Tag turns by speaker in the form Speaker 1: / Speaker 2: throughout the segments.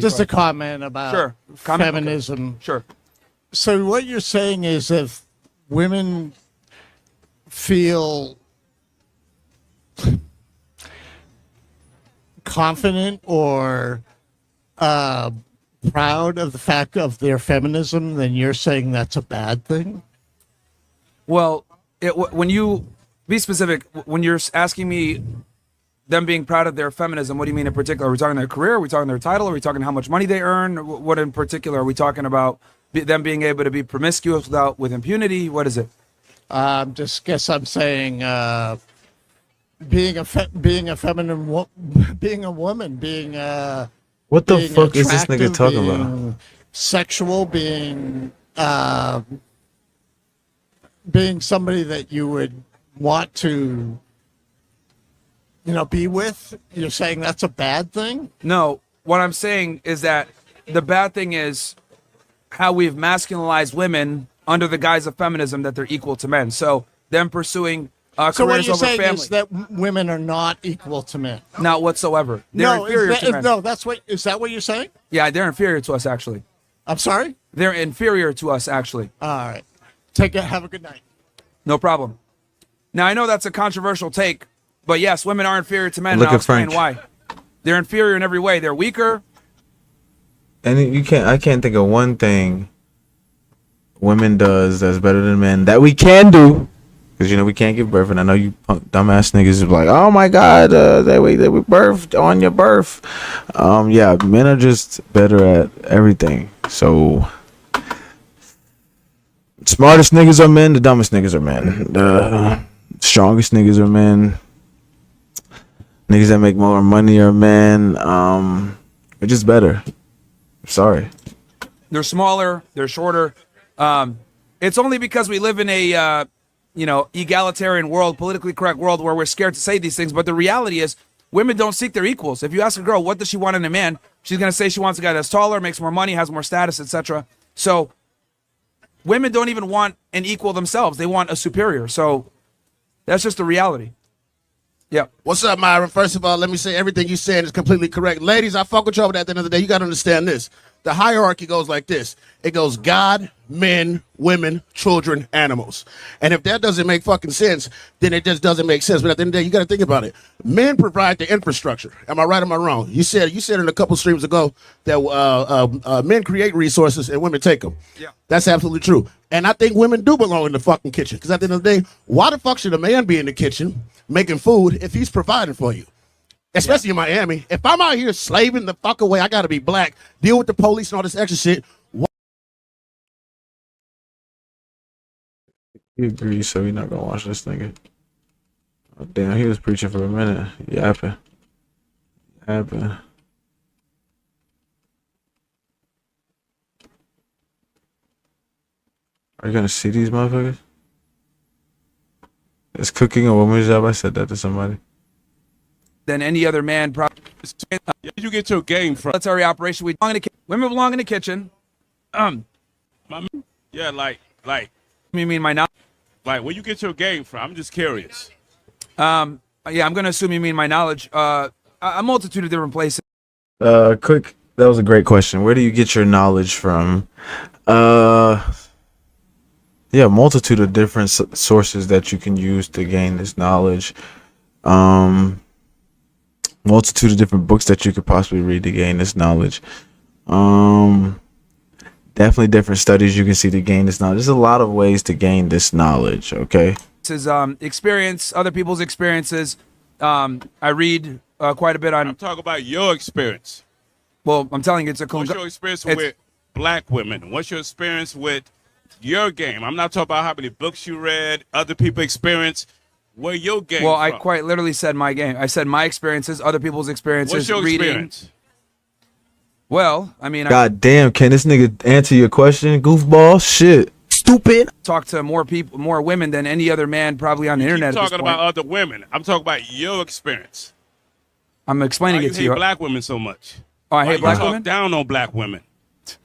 Speaker 1: Just a comment about feminism.
Speaker 2: Okay. Sure.
Speaker 1: So what you're saying is if women feel confident or proud of the fact of their feminism, then you're saying that's a bad thing?
Speaker 2: Well, when you be specific, when you're asking me them being proud of their feminism, what do you mean in particular? Are we talking their career? Are we talking their title? Are we talking how much money they earn? What in particular are we talking about? Them being able to be promiscuous with impunity? What is it?
Speaker 1: Just guess I'm saying being a feminine, being a woman, being
Speaker 3: what the fuck is this nigga talking about?
Speaker 1: Sexual, being somebody that you would want to, be with. You're saying that's a bad thing?
Speaker 2: No, what I'm saying is that the bad thing is how we've masculinized women under the guise of feminism, that they're equal to men. So them pursuing
Speaker 1: so what
Speaker 2: careers
Speaker 1: you're
Speaker 2: over
Speaker 1: saying
Speaker 2: family.
Speaker 1: is that women are not equal to men?
Speaker 2: Not whatsoever. They're inferior to men.
Speaker 1: No, is that what you're saying?
Speaker 2: Yeah, they're inferior to us, actually.
Speaker 1: I'm sorry?
Speaker 2: They're inferior to us, actually.
Speaker 1: All right. Have a good night.
Speaker 2: No problem. Now, I know that's a controversial take, but yes, women are inferior to men, and I'll explain why. They're inferior in every way. They're weaker.
Speaker 3: And I can't think of one thing women does that's better than men that we can do, because we can't give birth. And I know you punk dumbass niggas is like, oh my god, they were birthed on your birth. Yeah, men are just better at everything. So smartest niggas are men, the dumbest niggas are men, the strongest niggas are men, niggas that make more money are men. They're just better. Sorry.
Speaker 2: They're smaller. They're shorter. It's only because we live in a egalitarian world, politically correct world, where we're scared to say these things. But the reality is, women don't seek their equals. If you ask a girl what does she want in a man, she's gonna say she wants a guy that's taller, makes more money, has more status, etc. So women don't even want an equal themselves. They want a superior. So that's just the reality. Yeah.
Speaker 4: What's up, Myron? First of all, let me say everything you said is completely correct. Ladies, I fuck with y'all, but at the end of the day, you got to understand this. The hierarchy goes like this. It goes God, men, women, children, animals. And if that doesn't make fucking sense, then it just doesn't make sense. But at the end of the day, you got to think about it. Men provide the infrastructure. Am I right or am I wrong? You said in a couple streams ago that men create resources and women take them.
Speaker 2: Yeah.
Speaker 4: That's absolutely true. And I think women do belong in the fucking kitchen. Because at the end of the day, why the fuck should a man be in the kitchen making food if he's providing for you? Especially in Miami. If I'm out here slaving the fuck away, I got to be black, deal with the police and all this extra shit.
Speaker 3: He agrees, so we're not going to watch this nigga. Oh, damn, he was preaching for a minute. Yapping. Are you going to see these motherfuckers? Is cooking a woman's job? I said that to somebody.
Speaker 2: Than any other man.
Speaker 5: Where did you get your game from?
Speaker 2: Military operation. Women belong in the kitchen.
Speaker 5: Yeah, like.
Speaker 2: You mean my knowledge?
Speaker 5: Like, where you get your game from? I'm just curious.
Speaker 2: Yeah, I'm gonna assume you mean my knowledge. A multitude of different places.
Speaker 3: Quick. That was a great question. Where do you get your knowledge from? Yeah, multitude of different sources that you can use to gain this knowledge. Multitude of different books that you could possibly read to gain this knowledge. Definitely different studies you can see to gain this knowledge. There's a lot of ways to gain this knowledge, okay?
Speaker 2: This is experience, other people's experiences. I read quite a bit on...
Speaker 5: I'm talking about your experience.
Speaker 2: Well, I'm telling you,
Speaker 5: what's your experience with black women? What's your experience with your game? I'm not talking about how many books you read, other people's experience. Where your game
Speaker 2: Well,
Speaker 5: from?
Speaker 2: I quite literally said my game. I said my experiences, other people's experiences.
Speaker 5: What's your
Speaker 2: reading.
Speaker 5: experience?
Speaker 2: Well, I mean...
Speaker 3: God damn, can this nigga answer your question, goofball? Shit. Stupid.
Speaker 2: Talk to more people, more women than any other man probably on the internet.
Speaker 5: I'm talking about other women. I'm talking about your experience.
Speaker 2: I'm explaining it to you.
Speaker 5: Why you hate black women so much?
Speaker 2: Oh, I hate black women?
Speaker 5: Why you talk down on black women?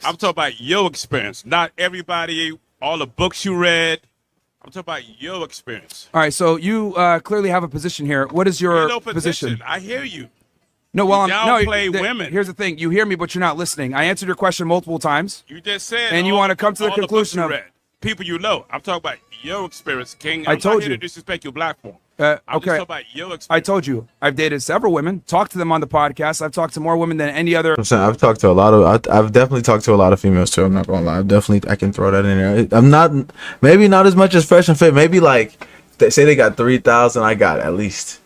Speaker 5: I'm talking about your experience, not everybody, all the books you read. I'm talking about your experience.
Speaker 2: All right, so you clearly have a position here. What is your
Speaker 5: no
Speaker 2: position?
Speaker 5: I hear you.
Speaker 2: No, well,
Speaker 5: downplay women.
Speaker 2: Here's the thing: you hear me, but you're not listening. I answered your question multiple times.
Speaker 5: You just said,
Speaker 2: and you want to come to the
Speaker 5: all
Speaker 2: conclusion
Speaker 5: books you
Speaker 2: of
Speaker 5: read. People you know. I'm talking about your experience, King.
Speaker 2: I told
Speaker 5: not here
Speaker 2: you
Speaker 5: to disrespect your black form.
Speaker 2: Okay.
Speaker 5: I'm just talking about your experience.
Speaker 2: I told you I've dated several women, talked to them on the podcast. I've talked to more women than any other.
Speaker 3: I'm saying I've talked to a lot of. I've definitely talked to a lot of females too. I'm not gonna lie. I can throw that in there. I'm not. Maybe not as much as Fresh and Fit. Maybe like they say they got 3,000. I got at least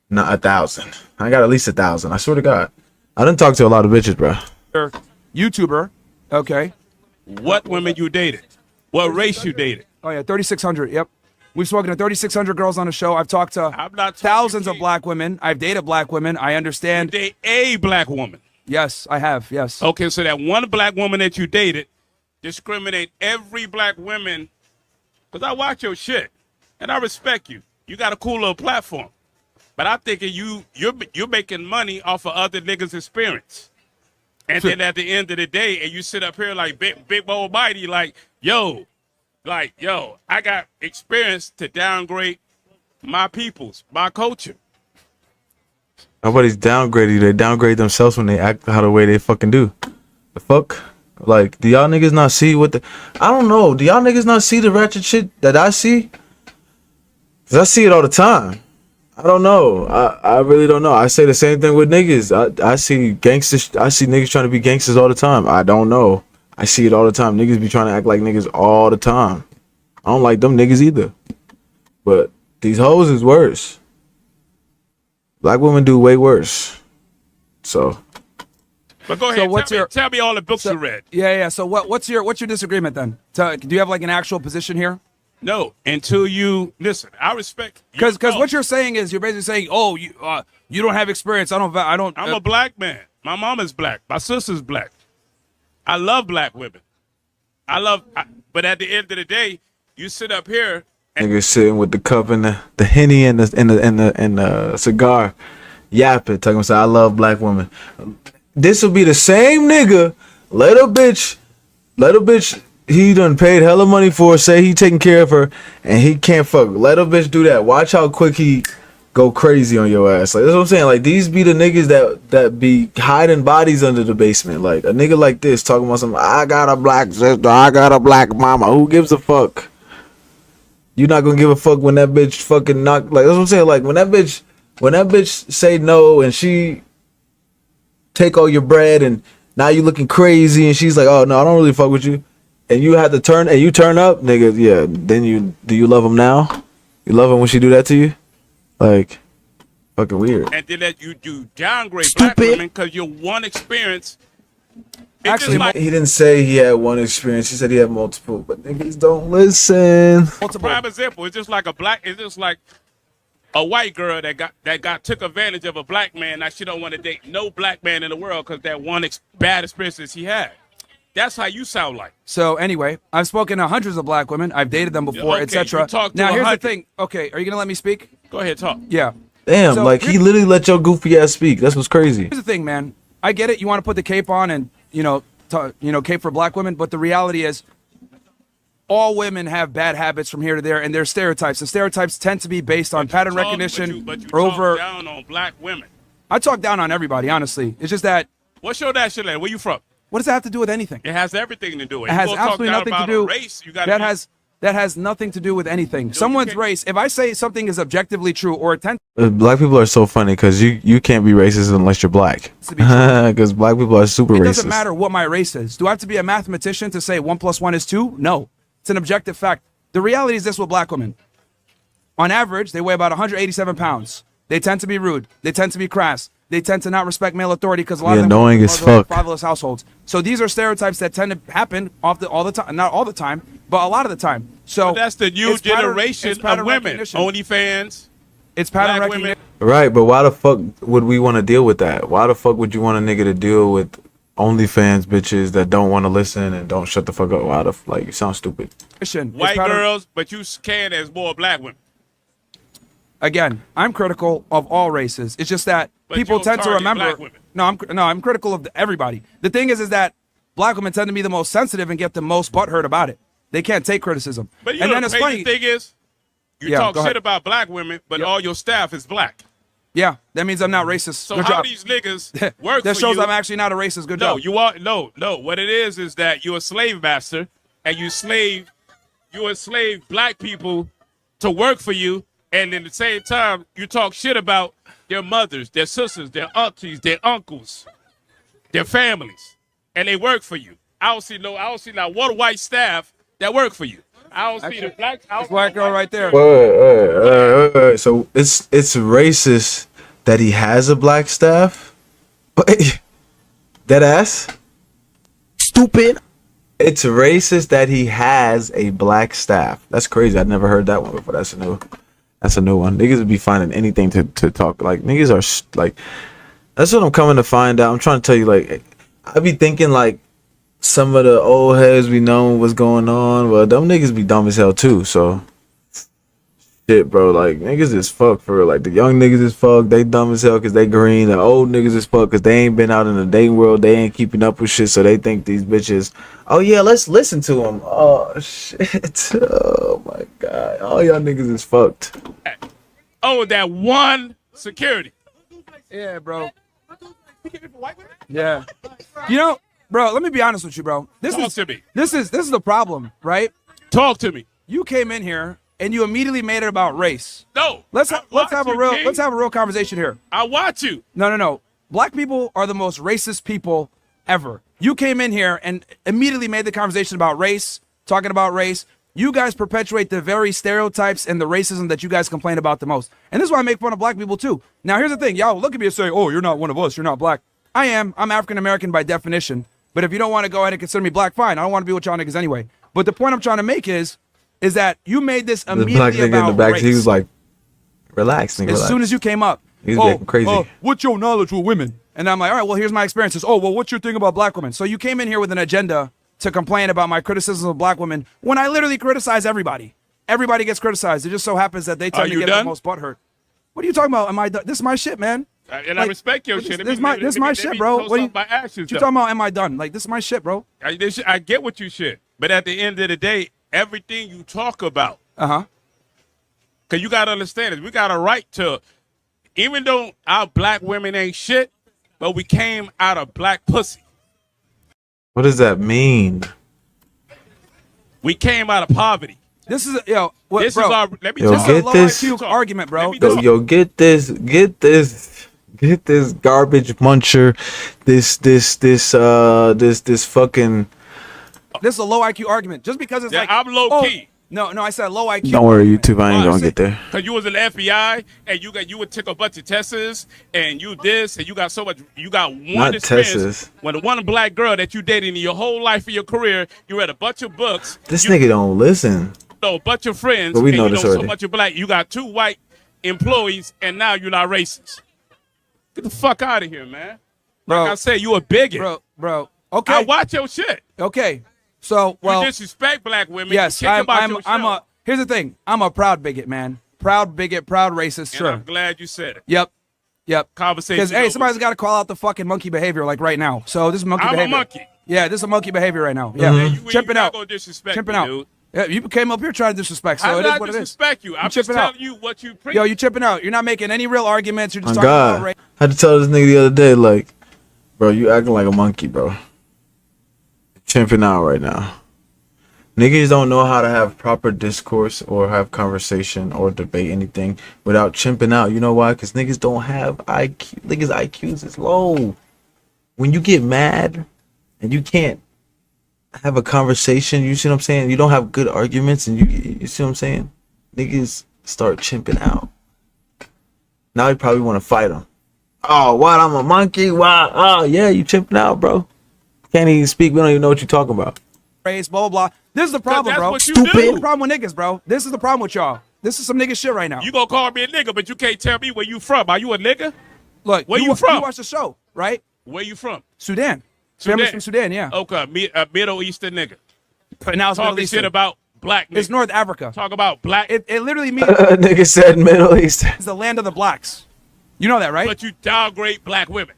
Speaker 3: not 1,000. I got at least 1,000. I swear to God. I didn't talk to a lot of bitches, bro.
Speaker 2: YouTuber. Okay.
Speaker 5: What women you dated? What race you dated?
Speaker 2: Oh yeah, 3,600. Yep. We've spoken to 3,600 girls on the show. I've talked to thousands of black women. I've dated black women. I understand.
Speaker 5: You date a black woman?
Speaker 2: Yes, I have. Yes.
Speaker 5: Okay, so that one black woman that you dated discriminate every black woman, because I watch your shit and I respect you. You got a cool little platform, but I think you're making money off of other niggas' experience. And then at the end of the day, and you sit up here like big old mighty, like yo, I got experience to downgrade my peoples, my culture.
Speaker 3: Nobody's downgraded you. They downgrade themselves when they act how the way they fucking do. The fuck? Like, do y'all niggas not see what the... I don't know. Do y'all niggas not see the ratchet shit that I see? Because I see it all the time. I don't know. I really don't know. I say the same thing with niggas. I see gangsters. I see niggas trying to be gangsters all the time. I don't know. I see it all the time. Niggas be trying to act like niggas all the time. I don't like them niggas either. But these hoes is worse. Black women do way worse. So.
Speaker 5: But go ahead. Tell me all the books you read.
Speaker 2: Yeah. So what's your disagreement then? Do you have like an actual position here?
Speaker 5: No, until you listen. I respect
Speaker 2: because what you're saying is you're basically saying, oh, you don't have experience. I don't.
Speaker 5: I'm a black man. My mom is black. My sister's black. I love black women. But at the end of the day, you sit up here.
Speaker 3: Niggas sitting with the cup and the Henny and the cigar, yapping, talking about I love black women. This will be the same nigga, little bitch. He done paid hella money for her, say he taking care of her, and he can't fuck. Let a bitch do that. Watch how quick he go crazy on your ass. Like, that's what I'm saying. Like, these be the niggas that be hiding bodies under the basement. Like, a nigga like this talking about something, I got a black sister, I got a black mama. Who gives a fuck? You're not gonna give a fuck when that bitch fucking knock. Like, that's what I'm saying. Like, when that bitch say no and she take all your bread and now you looking crazy and she's like, oh no, I don't really fuck with you. And you have to turn up, nigga. Yeah. Then do you love him now? You love him when she do that to you? Like, fucking weird.
Speaker 5: And then that you do downgrade black women because you're one experience.
Speaker 2: Actually,
Speaker 3: he didn't say he had one experience. He said he had multiple. But niggas don't listen.
Speaker 5: Prime example. It's just like a white girl that took advantage of a black man. Now she don't want to date no black man in the world because that one bad experience he had. That's how you sound like.
Speaker 2: So anyway, I've spoken to hundreds of black women. I've dated them before, etc. Now here's the thing. Okay, are you gonna let me speak?
Speaker 5: Go ahead, talk.
Speaker 2: Yeah.
Speaker 3: Damn, so he literally let your goofy ass speak. That's what's crazy.
Speaker 2: Here's the thing, man. I get it. You want to put the cape on and cape for black women, but the reality is, all women have bad habits from here to there, and there's stereotypes. The stereotypes tend to be based on pattern recognition.
Speaker 5: But you talk down on black women.
Speaker 2: I talk down on everybody, honestly. It's just that.
Speaker 5: What's your national land? Where you from?
Speaker 2: What does that have to do with anything?
Speaker 5: It has everything to do with it.
Speaker 2: It has absolutely nothing to do.
Speaker 5: Race,
Speaker 2: that has nothing to do with anything. Someone's race. If I say something is objectively true or
Speaker 3: black people are so funny because you can't be racist unless you're black. Because black people are super racist. It
Speaker 2: doesn't matter what my race is. Do I have to be a mathematician to say 1 + 1 is 2? No, it's an objective fact. The reality is this with black women. On average, they weigh about 187 pounds. They tend to be rude. They tend to be crass. They tend to not respect male authority because a lot of them
Speaker 3: annoying as fuck.
Speaker 2: Fatherless households. So these are stereotypes that tend to happen all the time. Not all the time, but a lot of the time. So
Speaker 5: that's the new generation of women. OnlyFans.
Speaker 2: It's pattern recognition.
Speaker 3: Right, but why the fuck would we want to deal with that? Why the fuck would you want a nigga to deal with OnlyFans bitches that don't want to listen and don't shut the fuck up? Why you sound stupid.
Speaker 5: White girls, but you can as more black women.
Speaker 2: Again, I'm critical of all races. It's just that people tend to remember. No, I'm critical of everybody. The thing is that black women tend to be the most sensitive and get the most butthurt about it. They can't take criticism.
Speaker 5: But you know the crazy thing is, you talk shit about black women, but all your staff is black.
Speaker 2: Yeah, that means I'm not racist.
Speaker 5: So
Speaker 2: Good
Speaker 5: how
Speaker 2: job.
Speaker 5: these niggas work
Speaker 2: That
Speaker 5: for
Speaker 2: shows
Speaker 5: you?
Speaker 2: I'm actually not a racist. Good
Speaker 5: No,
Speaker 2: job.
Speaker 5: you are no. What it is that you're a slave master, and you enslave black people to work for you, and at the same time you talk shit about their mothers, their sisters, their aunties, their uncles, their families, and they work for you. I don't see not one white staff that work for you. I don't see the black.
Speaker 2: This white girl right there.
Speaker 3: Wait. So it's racist that he has a black staff? Wait, dead ass?
Speaker 4: Stupid.
Speaker 3: It's racist that he has a black staff. That's crazy. I've never heard that one before. That's a new one. Niggas would be finding anything to talk. Like, niggas are like, that's what I'm coming to find out. I'm trying to tell you, like, I be thinking like some of the old heads be knowing what's going on. Well, them niggas be dumb as hell too. So shit, bro. Like, niggas is fucked for real. Like, the young niggas is fucked. They dumb as hell because they green. The old niggas is fucked because they ain't been out in the dating world. They ain't keeping up with shit. So they think these bitches, oh yeah, let's listen to them. Oh shit. Oh my god. All y'all niggas is fucked.
Speaker 5: Oh, that one security.
Speaker 2: Yeah, bro. Yeah. You know, bro, let me be honest with you, bro.
Speaker 5: Talk to me.
Speaker 2: This is the problem, right?
Speaker 5: Talk to me.
Speaker 2: You came in here and you immediately made it about race.
Speaker 5: No.
Speaker 2: Let's
Speaker 5: I
Speaker 2: have a
Speaker 5: watch
Speaker 2: real
Speaker 5: you, King.
Speaker 2: conversation here.
Speaker 5: I watch you.
Speaker 2: No. Black people are the most racist people ever. You came in here and immediately made the conversation about race, talking about race. You guys perpetuate the very stereotypes and the racism that you guys complain about the most. And this is why I make fun of black people too. Now, here's the thing. Y'all look at me and say, oh, you're not one of us. You're not black. I am. I'm African-American by definition. But if you don't want to go ahead and consider me black, fine. I don't want to be with y'all niggas anyway. But the point I'm trying to make is that you made this
Speaker 3: The
Speaker 2: immediately
Speaker 3: black nigga
Speaker 2: about
Speaker 3: in the back,
Speaker 2: race.
Speaker 3: he was like, relax, nigga.
Speaker 2: As
Speaker 3: Relax.
Speaker 2: soon as you came up,
Speaker 3: He was acting crazy.
Speaker 2: What's your knowledge with women? And I'm like, all right, well, here's my experiences. Oh, well, what's your thing about black women? So you came in here with an agenda to complain about my criticism of black women when I literally criticize everybody. Everybody gets criticized. It just so happens that they tend to
Speaker 5: you
Speaker 2: get
Speaker 5: done?
Speaker 2: the most butthurt. What are you talking about? Am I done? This is my shit, man.
Speaker 5: And I respect your shit.
Speaker 2: This is my shit, bro. What are you
Speaker 5: actions,
Speaker 2: talking about? Am I done? Like, this is my shit, bro.
Speaker 5: I get what you shit. But at the end of the day, everything you talk about,
Speaker 2: Uh-huh.
Speaker 5: because you got to understand it, we got a right to, even though our black women ain't shit, but we came out of black pussy.
Speaker 3: What does that mean?
Speaker 5: We came out of poverty.
Speaker 2: This is, yo, what,
Speaker 5: This
Speaker 2: bro,
Speaker 5: is our, let me
Speaker 3: Yo,
Speaker 2: this
Speaker 5: talk.
Speaker 2: is a
Speaker 3: get
Speaker 2: low
Speaker 3: this.
Speaker 2: IQ argument, bro.
Speaker 5: Let me
Speaker 3: Yo, get this garbage muncher, this fucking.
Speaker 2: This is a low IQ argument. Just because it's
Speaker 5: Yeah,
Speaker 2: like,
Speaker 5: I'm low
Speaker 2: oh,
Speaker 5: key.
Speaker 2: No, I said low IQ.
Speaker 3: Don't worry,
Speaker 2: argument.
Speaker 3: YouTube. I ain't gonna get there.
Speaker 5: Because you was in the FBI and you would take a bunch of tests and you this and you got so much, you got one
Speaker 3: Not
Speaker 5: experience.
Speaker 3: tests.
Speaker 5: When the one black girl that you dated in your whole life of your career, you read a bunch of books.
Speaker 3: This
Speaker 5: you
Speaker 3: nigga don't listen.
Speaker 5: know a bunch of friends.
Speaker 3: But we
Speaker 5: and
Speaker 3: know
Speaker 5: you
Speaker 3: this
Speaker 5: know so
Speaker 3: already.
Speaker 5: much of black. You got 2 white employees and now you're not racist. Get the fuck out of here, man.
Speaker 2: Bro,
Speaker 5: Like I said, you a bigot.
Speaker 2: bro. Okay.
Speaker 5: I watch your shit.
Speaker 2: Okay. So, well,
Speaker 5: you disrespect black women.
Speaker 2: yes,
Speaker 5: you kick about
Speaker 2: I'm
Speaker 5: your show.
Speaker 2: here's the thing. I'm a proud bigot, man. Proud bigot, proud racist,
Speaker 5: And
Speaker 2: sure.
Speaker 5: I'm glad you said it.
Speaker 2: Yep.
Speaker 5: Conversation
Speaker 2: Because, hey,
Speaker 5: over.
Speaker 2: somebody's got to call out the fucking monkey behavior, like, right now. So, this is monkey
Speaker 5: I'm a
Speaker 2: behavior.
Speaker 5: monkey.
Speaker 2: Yeah, this is a monkey behavior right now. Yeah.
Speaker 5: Man, you
Speaker 2: Chimping
Speaker 5: not
Speaker 2: out.
Speaker 5: gonna disrespect
Speaker 2: Chimping
Speaker 5: me,
Speaker 2: out.
Speaker 5: dude.
Speaker 2: Yeah, you came up here trying to disrespect, so
Speaker 5: I'm
Speaker 2: it is
Speaker 5: not
Speaker 2: what it is.
Speaker 5: disrespect you. I'm just
Speaker 2: chipping
Speaker 5: telling
Speaker 2: out.
Speaker 5: you what you preach.
Speaker 2: Yo, you chipping out. You're not making any real arguments. You're
Speaker 3: Oh
Speaker 2: just talking about
Speaker 3: God,
Speaker 2: race.
Speaker 3: I had to tell this nigga the other day, like, bro, you acting like a monkey, bro. Chimping out right now. Niggas don't know how to have proper discourse or have conversation or debate anything without chimping out. You know why? Because niggas don't have IQ. Niggas' IQs is low. When you get mad and you can't have a conversation, you see what I'm saying? You don't have good arguments and you see what I'm saying? Niggas start chimping out. Now you probably want to fight them. Oh, what? I'm a monkey? Why? Oh, yeah, you chimping out, bro. Can't even speak. We don't even know what you're talking about.
Speaker 2: Race, blah, blah, blah. This is the problem,
Speaker 5: that's
Speaker 2: bro.
Speaker 5: what you
Speaker 2: This is
Speaker 5: do.
Speaker 2: the problem with niggas, bro. This is the problem with y'all. This is some nigga shit right now.
Speaker 5: You gonna call me a nigga, but you can't tell me where you from. Are you a nigga?
Speaker 2: Look,
Speaker 5: Where you from?
Speaker 2: You watch the show, right?
Speaker 5: Where you from?
Speaker 2: Sudan. Family's from Sudan, yeah.
Speaker 5: Okay, a Middle Eastern nigga.
Speaker 2: But now it's Middle
Speaker 5: Talking
Speaker 2: Eastern.
Speaker 5: shit about black niggas.
Speaker 2: It's North Africa.
Speaker 5: Talk about black.
Speaker 2: It literally means
Speaker 3: Nigga said Middle East.
Speaker 2: it's the land of the blacks. You know that, right?
Speaker 5: But you downgrade black women.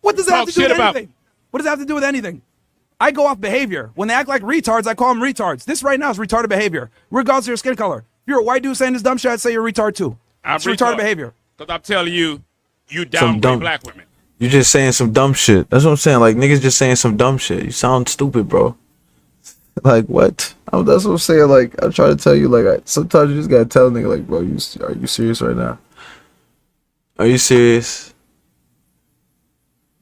Speaker 2: What does that have
Speaker 5: talk
Speaker 2: to do with
Speaker 5: shit about-
Speaker 2: anything? What does that have to do with anything? I go off behavior. When they act like retards, I call them retards. This right now is retarded behavior, regardless of your skin color. If you're a white dude saying this dumb shit, I'd say you're a retard too.
Speaker 5: I'm
Speaker 2: It's retarded
Speaker 5: retard.
Speaker 2: behavior.
Speaker 5: Because I'm telling you, you
Speaker 3: Some
Speaker 5: downgrade
Speaker 3: dumb-
Speaker 5: black women.
Speaker 3: You just saying some dumb shit. That's what I'm saying. Like niggas just saying some dumb shit. You sound stupid, bro. Like what? That's what I'm saying. Like I'm trying to tell you. Like sometimes you just gotta tell a nigga, like, bro, are you serious right now? Are you serious?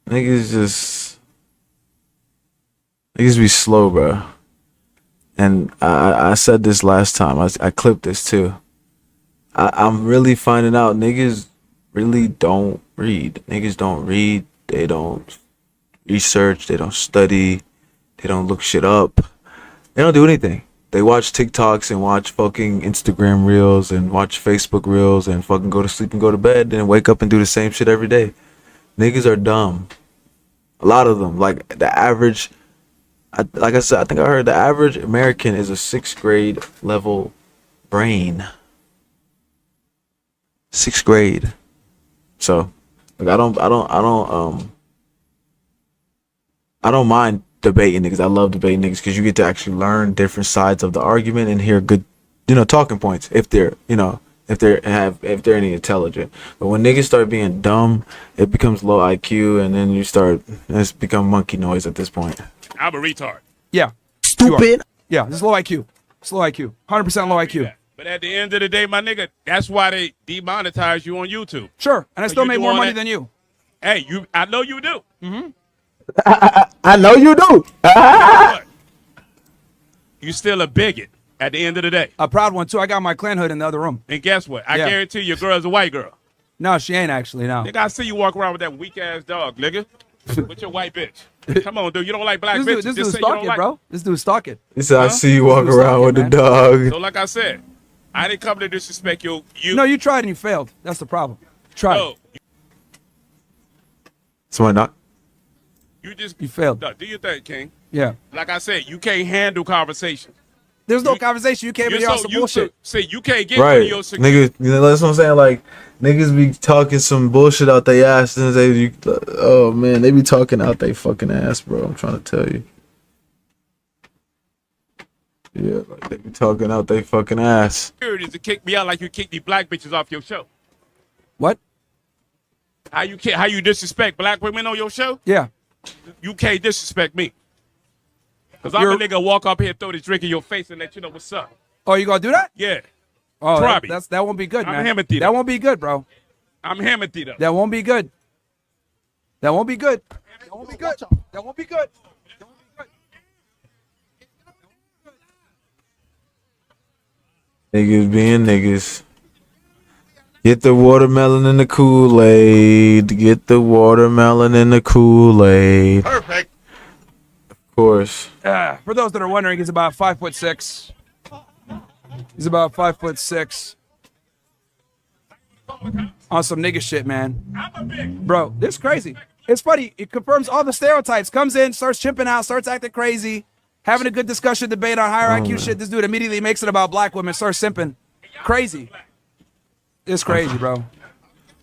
Speaker 3: Niggas be slow, bro. And I said this last time. I clipped this too. I'm really finding out niggas really don't read. Niggas don't read. They don't research. They don't study. They don't look shit up. They don't do anything. They watch TikToks and watch fucking Instagram reels and watch Facebook reels and fucking go to sleep and go to bed and wake up and do the same shit every day. Niggas are dumb. A lot of them. Like the average, like I said, I think I heard the average American is a 6th grade level brain. 6th grade. So, like I don't mind debating niggas. I love debating niggas because you get to actually learn different sides of the argument and hear good, talking points if they're, if they're any intelligent. But when niggas start being dumb, it becomes low IQ, and then it's become monkey noise at this point.
Speaker 5: I'm a retard.
Speaker 2: Yeah.
Speaker 4: Stupid.
Speaker 2: Yeah, this is low IQ. It's low IQ. 100% low IQ.
Speaker 5: But at the end of the day, my nigga, that's why they demonetize you on YouTube.
Speaker 2: Sure, and I still
Speaker 5: you
Speaker 2: make
Speaker 5: do
Speaker 2: more
Speaker 5: all
Speaker 2: money
Speaker 5: that-
Speaker 2: than you.
Speaker 5: Hey, I know you do.
Speaker 3: I know you do.
Speaker 5: But you still a bigot at the end of the day.
Speaker 2: A proud one, too. I got my clan hood in the other room.
Speaker 5: And guess what? I
Speaker 2: Yeah.
Speaker 5: guarantee your girl's a white girl.
Speaker 2: No, she ain't actually, no.
Speaker 5: Nigga, I see you walk around with that weak ass dog, nigga. With your white bitch. Come on, dude. You don't like black
Speaker 2: This
Speaker 5: bitches.
Speaker 2: dude's
Speaker 5: Just say you don't
Speaker 2: stalking,
Speaker 5: like.
Speaker 2: bro. This dude's stalking.
Speaker 3: He said, I see you walk
Speaker 2: Who's
Speaker 3: around with the
Speaker 2: talking,
Speaker 3: dog.
Speaker 5: So like I said, I didn't come to disrespect you.
Speaker 2: No, you tried and you failed. That's the problem. You tried.
Speaker 5: No,
Speaker 3: Somebody knock.
Speaker 5: you just
Speaker 2: You failed.
Speaker 5: No, do your thing, King.
Speaker 2: Yeah.
Speaker 5: Like I said, you can't handle conversation.
Speaker 2: There's no conversation. You came in here on some bullshit.
Speaker 5: See, you can't get rid
Speaker 3: Right,
Speaker 5: of your
Speaker 3: niggas. That's what I'm saying. Like niggas be talking some bullshit out their ass, and oh man, they be talking out their fucking ass, bro. I'm trying to tell you. Yeah, like they be talking out their fucking ass.
Speaker 5: security to kick me out like you kick these black bitches off your show.
Speaker 2: What?
Speaker 5: How you disrespect black women on your show?
Speaker 2: Yeah.
Speaker 5: You can't disrespect me. Cause I'm a nigga walk up here, throw this drink in your face, and let you know what's up.
Speaker 2: Oh, you gonna do that?
Speaker 5: Yeah,
Speaker 2: Oh,
Speaker 5: Probably.
Speaker 2: that won't be good,
Speaker 5: I'm
Speaker 2: man.
Speaker 5: Hamilton.
Speaker 2: That won't be good, bro.
Speaker 5: I'm hammered though.
Speaker 2: That won't be good. That won't be good. That won't be good. That won't be good.
Speaker 3: Niggas being niggas. Get the watermelon in the Kool-Aid. Get the watermelon in the Kool-Aid.
Speaker 5: Perfect.
Speaker 3: Of course.
Speaker 2: For those that are wondering, he's about 5'6". He's about 5'6". On some nigga shit, man. Bro, this is crazy. It's funny. It confirms all the stereotypes. Comes in, starts chimping out, starts acting crazy, having a good discussion, debate on higher IQ shit. This dude immediately makes it about black women, starts simping. Crazy. It's crazy, bro.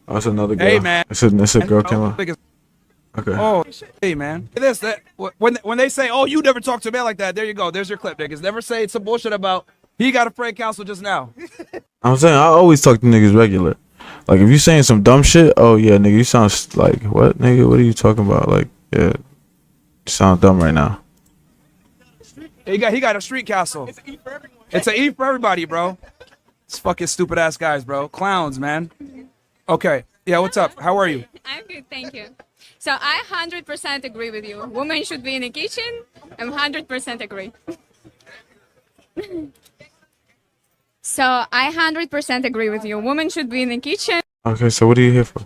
Speaker 3: Oh, that's another girl.
Speaker 2: Hey, man.
Speaker 3: It's a girl came up. Okay.
Speaker 2: Oh, hey, man. When they say, oh, you never talk to a man like that, there you go. There's your clip, niggas. Never say some bullshit about, he got a friend counsel just now.
Speaker 3: I'm saying I always talk to niggas regular. Like if you saying some dumb shit, oh yeah, nigga, you sound like what, nigga? What are you talking about? Like, yeah, you sound dumb right now.
Speaker 2: He got a street castle. It's an E for everybody, bro. It's fucking stupid ass guys, bro. Clowns, man. Okay. Yeah, what's up? How are you?
Speaker 6: I'm good, thank you. So I 100% agree with you. Women should be in the kitchen. I'm 100% agree. So I 100% agree with you. Women should be in the kitchen.
Speaker 3: Okay, so what are you here for?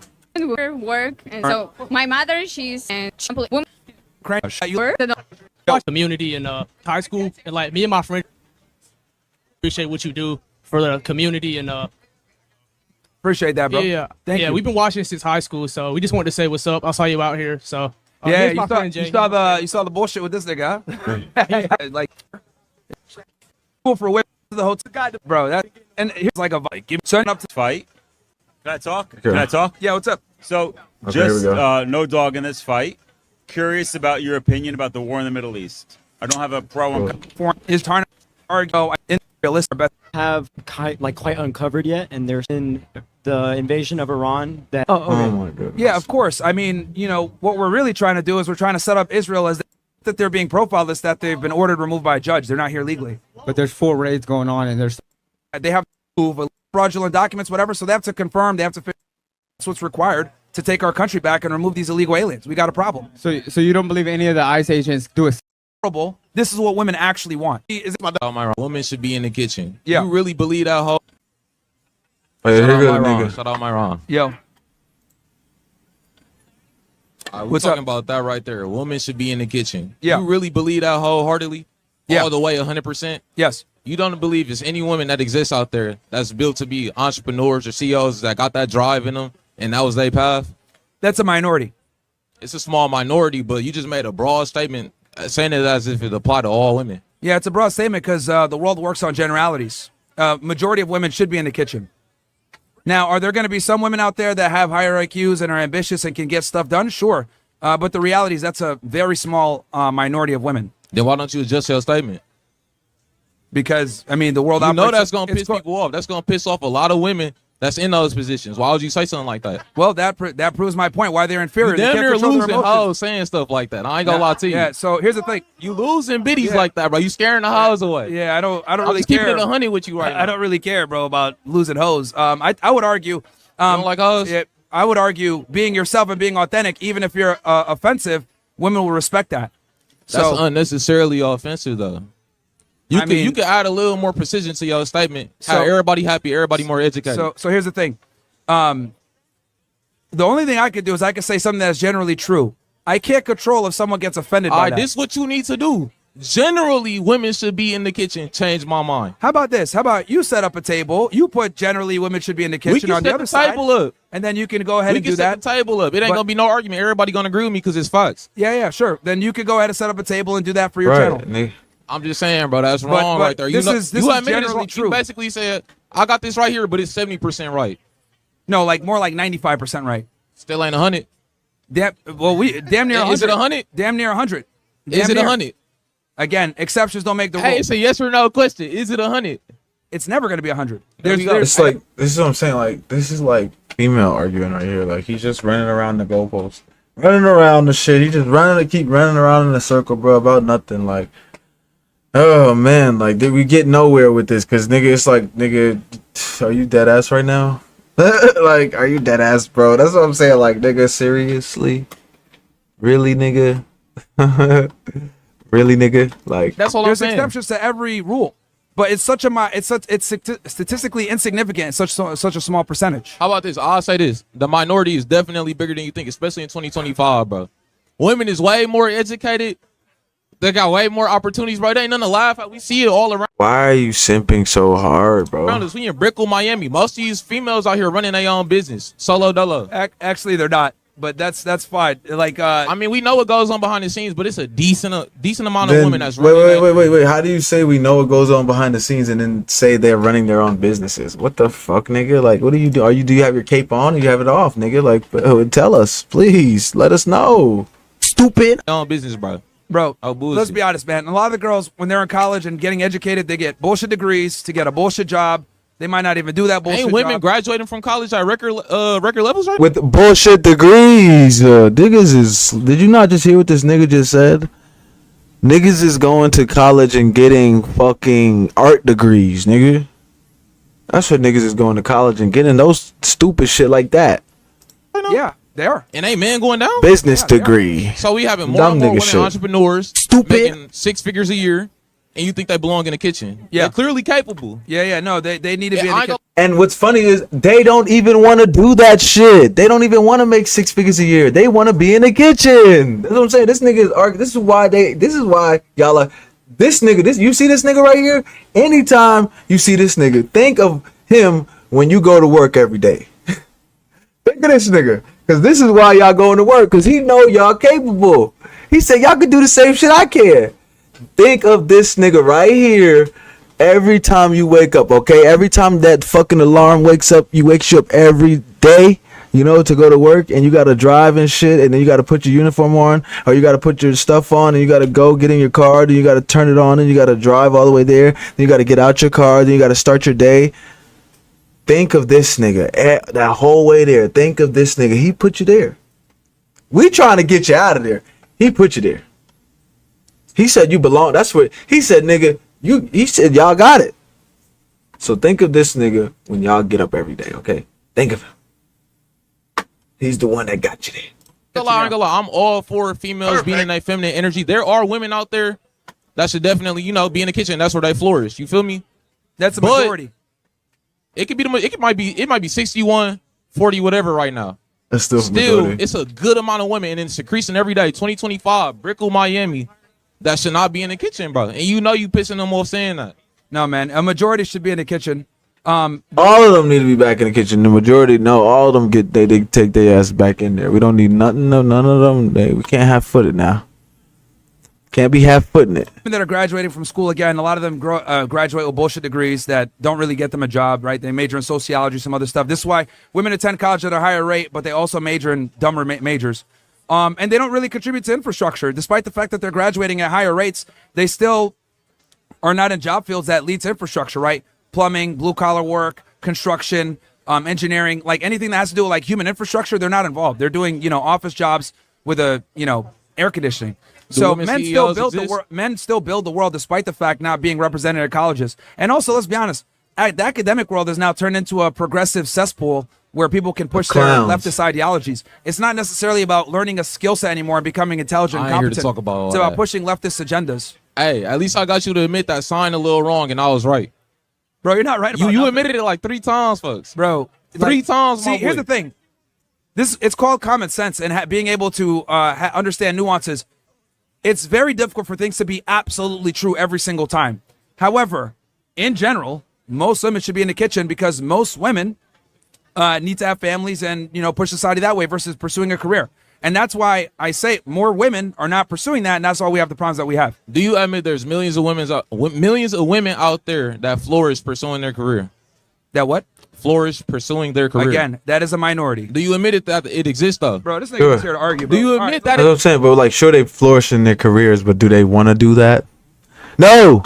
Speaker 6: Work. And so my mother, she's a woman.
Speaker 7: Community in high school, and like me and my friend appreciate what you do for the community and
Speaker 2: Appreciate that, bro.
Speaker 7: yeah,
Speaker 2: Thank you.
Speaker 7: We've been watching since high school, so we just wanted to say what's up. I saw you out here, so
Speaker 2: Yeah,
Speaker 7: here's
Speaker 2: you
Speaker 7: my
Speaker 2: saw,
Speaker 7: friend Jay.
Speaker 2: you saw the bullshit with this nigga, huh? Like, cool for women, the hotel guy, bro. That and here's like a give son up to
Speaker 8: Fight. Can I talk? Can I talk?
Speaker 2: yeah. What's up?
Speaker 8: So,
Speaker 3: Okay, here we
Speaker 8: just
Speaker 3: go.
Speaker 8: no dog in this fight. Curious about your opinion about the war in the Middle East. I don't have a pro.
Speaker 2: For his turn, argue realistic.
Speaker 9: have quite uncovered yet, and there's been the invasion of Iran. That
Speaker 3: Oh my goodness.
Speaker 2: Yeah, of course. I mean, you know, what we're really trying to do is we're trying to set up Israel as that they're being profiled as that they've been ordered removed by a judge. They're not here legally.
Speaker 10: But there's 4 raids going on, and there's
Speaker 2: They have to prove fraudulent documents, whatever. So they have to confirm. They have to figure that's what's required to take our country back and remove these illegal aliens. We got a problem.
Speaker 10: so you don't believe any of the ICE agents do it?
Speaker 2: Horrible. This is what women actually want. Is it
Speaker 11: Myron, women should be in the kitchen.
Speaker 2: Yeah.
Speaker 11: You really believe that whole?
Speaker 3: Oh, yeah,
Speaker 11: Shout
Speaker 3: here
Speaker 11: out
Speaker 3: go the
Speaker 11: Myron.
Speaker 3: nigga.
Speaker 11: Shout out Myron.
Speaker 2: Yo?
Speaker 11: We're
Speaker 2: What's
Speaker 11: talking
Speaker 2: up?
Speaker 11: about that right there. Women should be in the kitchen.
Speaker 2: Yeah.
Speaker 11: You really believe that wholeheartedly?
Speaker 2: Yeah.
Speaker 11: All the way 100%?
Speaker 2: Yes.
Speaker 11: You don't believe there's any women that exists out there that's built to be entrepreneurs or CEOs that got that drive in them and that was their path?
Speaker 2: That's a minority.
Speaker 11: It's a small minority, but you just made a broad statement saying it as if it applied to all women.
Speaker 2: Yeah, it's a broad statement because the world works on generalities. Majority of women should be in the kitchen. Now, are there going to be some women out there that have higher IQs and are ambitious and can get stuff done? Sure. But the reality is that's a very small minority of women.
Speaker 11: Then why don't you adjust your statement?
Speaker 2: Because, I mean, the world
Speaker 11: You know
Speaker 2: operates-
Speaker 11: that's going to
Speaker 2: it's
Speaker 11: piss people off. That's going to piss off a lot of women that's in those positions. Why would you say something like that?
Speaker 2: Well, that proves my point, why they're inferior.
Speaker 11: You
Speaker 2: They
Speaker 11: damn
Speaker 2: can't
Speaker 11: near
Speaker 2: control their
Speaker 11: losing
Speaker 2: emotions.
Speaker 11: hoes saying stuff like that. I ain't gonna lie to you.
Speaker 2: Yeah, so here's the thing.
Speaker 11: You losing biddies
Speaker 2: Yeah.
Speaker 11: like that, bro. You scaring the hoes away.
Speaker 2: Yeah, I don't
Speaker 11: I'm
Speaker 2: really
Speaker 11: just
Speaker 2: care.
Speaker 11: keeping it 100 with you right now.
Speaker 2: I don't really care, bro, about losing hoes. I would argue.
Speaker 11: You don't like hoes?
Speaker 2: Yeah, I would argue being yourself and being authentic, even if you're offensive, women will respect that.
Speaker 11: That's
Speaker 2: So
Speaker 11: unnecessarily offensive, though. You could add a little more precision to your statement. Have everybody happy, everybody more educated.
Speaker 2: So here's the thing. The only thing I could do is I could say something that's generally true. I can't control if someone gets offended
Speaker 11: All
Speaker 2: by
Speaker 11: right,
Speaker 2: that.
Speaker 11: this is what you need to do. Generally, women should be in the kitchen. Change my mind.
Speaker 2: How about this? How about you set up a table? You put generally women should be in the kitchen
Speaker 11: We can
Speaker 2: on the
Speaker 11: set
Speaker 2: other
Speaker 11: the
Speaker 2: side,
Speaker 11: table up.
Speaker 2: and then you can go ahead
Speaker 11: We
Speaker 2: and
Speaker 11: can
Speaker 2: do
Speaker 11: set
Speaker 2: that.
Speaker 11: the table up. It ain't
Speaker 2: But-
Speaker 11: gonna be no argument. Everybody gonna agree with me because it's facts.
Speaker 2: Yeah, sure. Then you could go ahead and set up a table and do that for your channel.
Speaker 3: Right, nigga.
Speaker 11: I'm just saying, bro. That's wrong
Speaker 2: but
Speaker 11: right there.
Speaker 2: this
Speaker 11: You know,
Speaker 2: is
Speaker 11: you admitted it's
Speaker 2: generally
Speaker 11: wrong.
Speaker 2: true.
Speaker 11: You basically said, I got this right here, but it's 70% right.
Speaker 2: No, like more like 95% right.
Speaker 11: Still ain't 100.
Speaker 2: Damn near 100.
Speaker 11: Is it 100?
Speaker 2: Damn near 100.
Speaker 11: Is
Speaker 2: Damn
Speaker 11: it
Speaker 2: near.
Speaker 11: 100?
Speaker 2: Again, exceptions don't make the rule.
Speaker 11: Hey, it's a yes or no question. Is it 100?
Speaker 2: It's never going to be 100.
Speaker 11: There we go.
Speaker 3: It's like, this is what I'm saying. Like, this is like female arguing right here. Like, he's just running around the goalpost, running around the shit. He just keep running around in a circle, bro, about nothing. Like, oh man, like, did we get nowhere with this? Cause nigga, it's like, nigga, are you dead ass right now? Like, are you dead ass, bro? That's what I'm saying. Like, nigga, seriously, really, nigga, really, nigga. Like,
Speaker 11: That's all I'm
Speaker 2: There's
Speaker 11: saying.
Speaker 2: exceptions to every rule, but it's statistically insignificant. In such a small percentage.
Speaker 11: How about this? I'll say this. The minority is definitely bigger than you think, especially in 2025, bro. Women is way more educated. They got way more opportunities, bro. There ain't nothing to laugh at. We see it all around
Speaker 3: why are you simping so hard, bro?
Speaker 11: us. We in Brickell, Miami. Most of these females out here running their own business. Solo dolo.
Speaker 2: Actually, they're not, but that's fine. Like,
Speaker 11: I mean, we know what goes on behind the scenes, but it's a decent amount of
Speaker 3: Then-
Speaker 11: women that's running.
Speaker 3: wait. How do you say we know what goes on behind the scenes and then say they're running their own businesses? What the fuck, nigga? Like, what do you do? Do you have your cape on or you have it off, nigga? Like, tell us, please. Let us know. Stupid.
Speaker 11: Their own business, bro.
Speaker 2: bro,
Speaker 11: Oh, bullshit.
Speaker 2: let's be honest, man. A lot of the girls, when they're in college and getting educated, they get bullshit degrees to get a bullshit job. They might not even do that bullshit
Speaker 11: Ain't women
Speaker 2: job.
Speaker 11: graduating from college at record levels right now?
Speaker 3: With bullshit degrees. Niggas is. Did you not just hear what this nigga just said? Niggas is going to college and getting fucking art degrees, nigga. That's what niggas is going to college and getting those stupid shit like that.
Speaker 2: Yeah, they are.
Speaker 11: And ain't men going down?
Speaker 3: Business
Speaker 2: Yeah, they are.
Speaker 3: degree.
Speaker 11: So we having more
Speaker 3: Dumb
Speaker 11: and more
Speaker 3: nigga
Speaker 11: women
Speaker 3: shit.
Speaker 11: entrepreneurs
Speaker 3: Stupid.
Speaker 11: making 6 figures a year, and you think they belong in the kitchen.
Speaker 2: Yeah.
Speaker 11: They're clearly capable.
Speaker 2: Yeah. No, they need to
Speaker 11: Yeah,
Speaker 2: be in
Speaker 11: I
Speaker 2: the
Speaker 11: ain't
Speaker 2: kitchen.
Speaker 3: And what's funny is they don't even want to do that shit. They don't even want to make 6 figures a year. They want to be in the kitchen. That's what I'm saying. This nigga is arguing. This is why y'all are. This nigga. You see this nigga right here. Anytime you see this nigga, think of him when you go to work every day. Think of this nigga, because this is why y'all going to work, because he know y'all capable. He said y'all could do the same shit I can. Think of this nigga right here. Every time you wake up, okay? Every time that fucking alarm wakes you up every day, you know, to go to work, and you got to drive and shit, and then you got to put your uniform on, or you got to put your stuff on, and you got to go get in your car, then you got to turn it on, and you got to drive all the way there, then you got to get out your car, then you got to start your day. Think of this nigga, that whole way there. Think of this nigga. He put you there. We trying to get you out of there. He put you there. He said you belong. That's what he said, nigga. He said y'all got it. So think of this nigga when y'all get up every day, okay? Think of him. He's the one that got you there.
Speaker 11: I ain't gonna lie. I'm all for females being in their feminine energy. There are women out there that should definitely, you know, be in the kitchen. That's where they flourish. You feel me?
Speaker 2: That's the majority.
Speaker 11: It could be it might be 61, 40, whatever right now.
Speaker 3: That's still
Speaker 11: it's a good amount of women, and it's increasing every day. 2025, Brickell, Miami, that should not be in the kitchen, bro. And you know you pissing them off saying that.
Speaker 2: No, man. A majority should be in the kitchen.
Speaker 3: All of them need to be back in the kitchen. The majority, no, all of them they take their ass back in there. We don't need nothing. No, none of them. We can't half-footed now. Can't be half-footing it.
Speaker 2: Women that are graduating from school again, a lot of them graduate with bullshit degrees that don't really get them a job, right? They major in sociology, some other stuff. This is why women attend college at a higher rate, but they also major in dumber majors. And they don't really contribute to infrastructure. Despite the fact that they're graduating at higher rates, they still are not in job fields that lead to infrastructure, right? Plumbing, blue-collar work, construction, engineering, like anything that has to do with like human infrastructure, they're not involved. They're doing, you know, office jobs with air conditioning. So men still build the world despite the fact not being represented at colleges. And also, let's be honest, the academic world has now turned into a progressive cesspool where people can push their leftist ideologies. It's not necessarily about learning a skill set anymore and becoming intelligent and competent.
Speaker 11: Here to talk about
Speaker 2: it's about pushing leftist agendas.
Speaker 11: Hey, at least I got you to admit that sign a little wrong, and I was right.
Speaker 2: Bro, you're not right about
Speaker 11: You admitted it like 3 times, folks.
Speaker 2: Bro.
Speaker 11: Three times, my boy.
Speaker 2: Here's the thing. It's called common sense and being able to understand nuances. It's very difficult for things to be absolutely true every single time. However, in general, most women should be in the kitchen because most women need to have families and, you know, push society that way versus pursuing a career. And that's why I say more women are not pursuing that, and that's why we have the problems that we have.
Speaker 11: Do you admit there's millions of women out there that flourish pursuing their career?
Speaker 2: That what?
Speaker 11: Flourish pursuing their career.
Speaker 2: Again, that is a minority.
Speaker 11: Do you admit that it exists, though?
Speaker 2: Bro, this nigga's here to argue, bro.
Speaker 11: Do you admit that?
Speaker 3: That's what I'm saying, but like, sure, they flourish in their careers, but do they want to do that? No!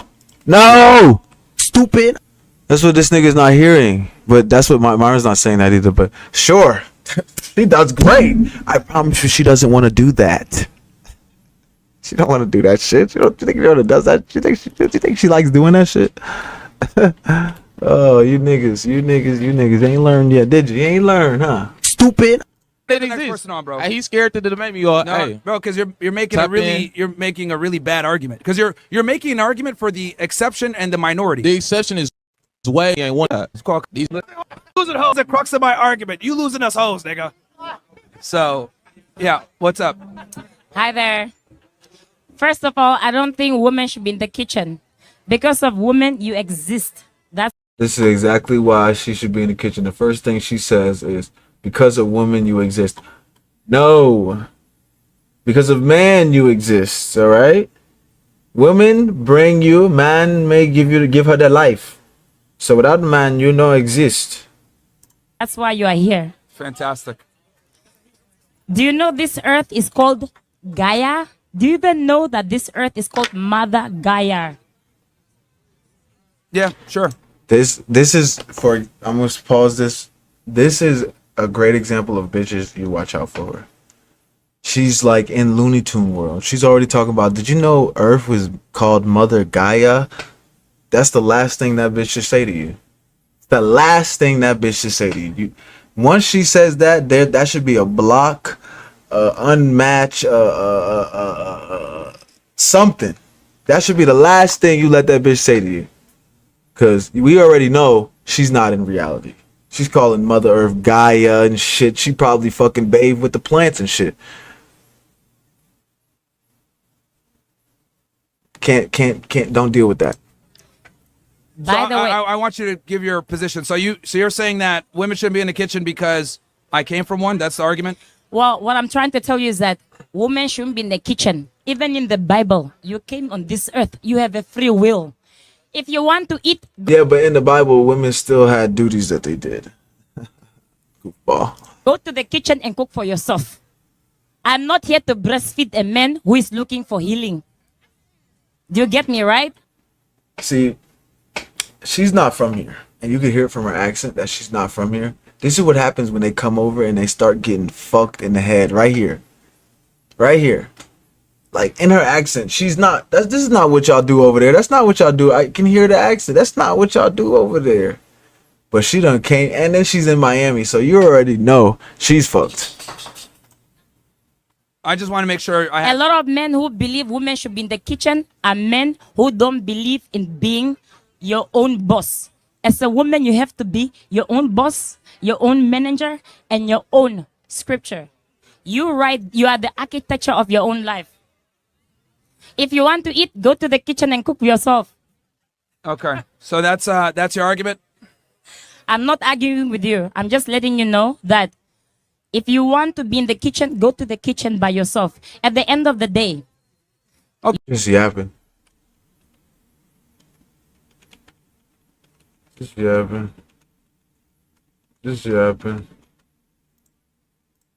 Speaker 3: Stupid! That's what this nigga's not hearing. But that's what Myron's not saying that either, but sure. She does great. I promise you she doesn't want to do that. She don't want to do that shit. You think she does that? You think she likes doing that shit? Oh, you niggas ain't learned yet, did you? You ain't learned, huh? Stupid.
Speaker 2: Next person on, bro.
Speaker 11: Hey, he's scared to debate me. Hey,
Speaker 2: bro, because you're making a really bad argument. Because you're making an argument for the exception and the minority.
Speaker 11: The exception is way ain't one.
Speaker 2: It's called losing hoes. The crux of my argument. You losing us hoes, nigga. So, yeah. What's up?
Speaker 12: Hi there. First of all, I don't think women should be in the kitchen. Because of women, you exist.
Speaker 3: This is exactly why she should be in the kitchen. The first thing she says is, because of women, you exist. No. Because of man, you exist, all right? Women bring you, man may give her their life. So without man, you don't exist.
Speaker 12: That's why you are here.
Speaker 2: Fantastic.
Speaker 12: Do you know this earth is called Gaia? Do you even know that this earth is called Mother Gaia?
Speaker 2: Yeah, sure.
Speaker 3: This is for, I'm going to pause this. This is a great example of bitches you watch out for her. She's like in Looney Tune world. She's already talking about, did you know Earth was called Mother Gaia? That's the last thing that bitch should say to you. It's the last thing that bitch should say to you. Once she says that, that should be a block, unmatched, something. That should be the last thing you let that bitch say to you. Because we already know she's not in reality. She's calling Mother Earth Gaia and shit. She probably fucking bathed with the plants and shit. Can't, don't deal with that.
Speaker 12: By the way,
Speaker 2: I want you to give your position. So you're saying that women shouldn't be in the kitchen because I came from one? That's the argument?
Speaker 12: well, what I'm trying to tell you is that women shouldn't be in the kitchen. Even in the Bible, you came on this earth. You have a free will. If you want to eat...
Speaker 3: Yeah, but in the Bible, women still had duties that they did. Ball.
Speaker 12: Go to the kitchen and cook for yourself. I'm not here to breastfeed a man who is looking for healing. Do you get me right?
Speaker 3: See, she's not from here, and you can hear it from her accent that she's not from here. This is what happens when they come over and they start getting fucked in the head right here. Right here. Like, in her accent, she's not, this is not what y'all do over there. That's not what y'all do. I can hear the accent. That's not what y'all do over there. But she done came, and then she's in Miami, so you already know she's fucked.
Speaker 2: I just want to make sure I
Speaker 12: A
Speaker 2: have.
Speaker 12: lot of men who believe women should be in the kitchen are men who don't believe in being your own boss. As a woman, you have to be your own boss, your own manager, and your own scripture. You are the architecture of your own life. If you want to eat, go to the kitchen and cook yourself.
Speaker 2: Okay, so that's your argument.
Speaker 12: I'm not arguing with you. I'm just letting you know that if you want to be in the kitchen, go to the kitchen by yourself. At the end of the day.
Speaker 3: Just yapping. Just yapping. Just yapping.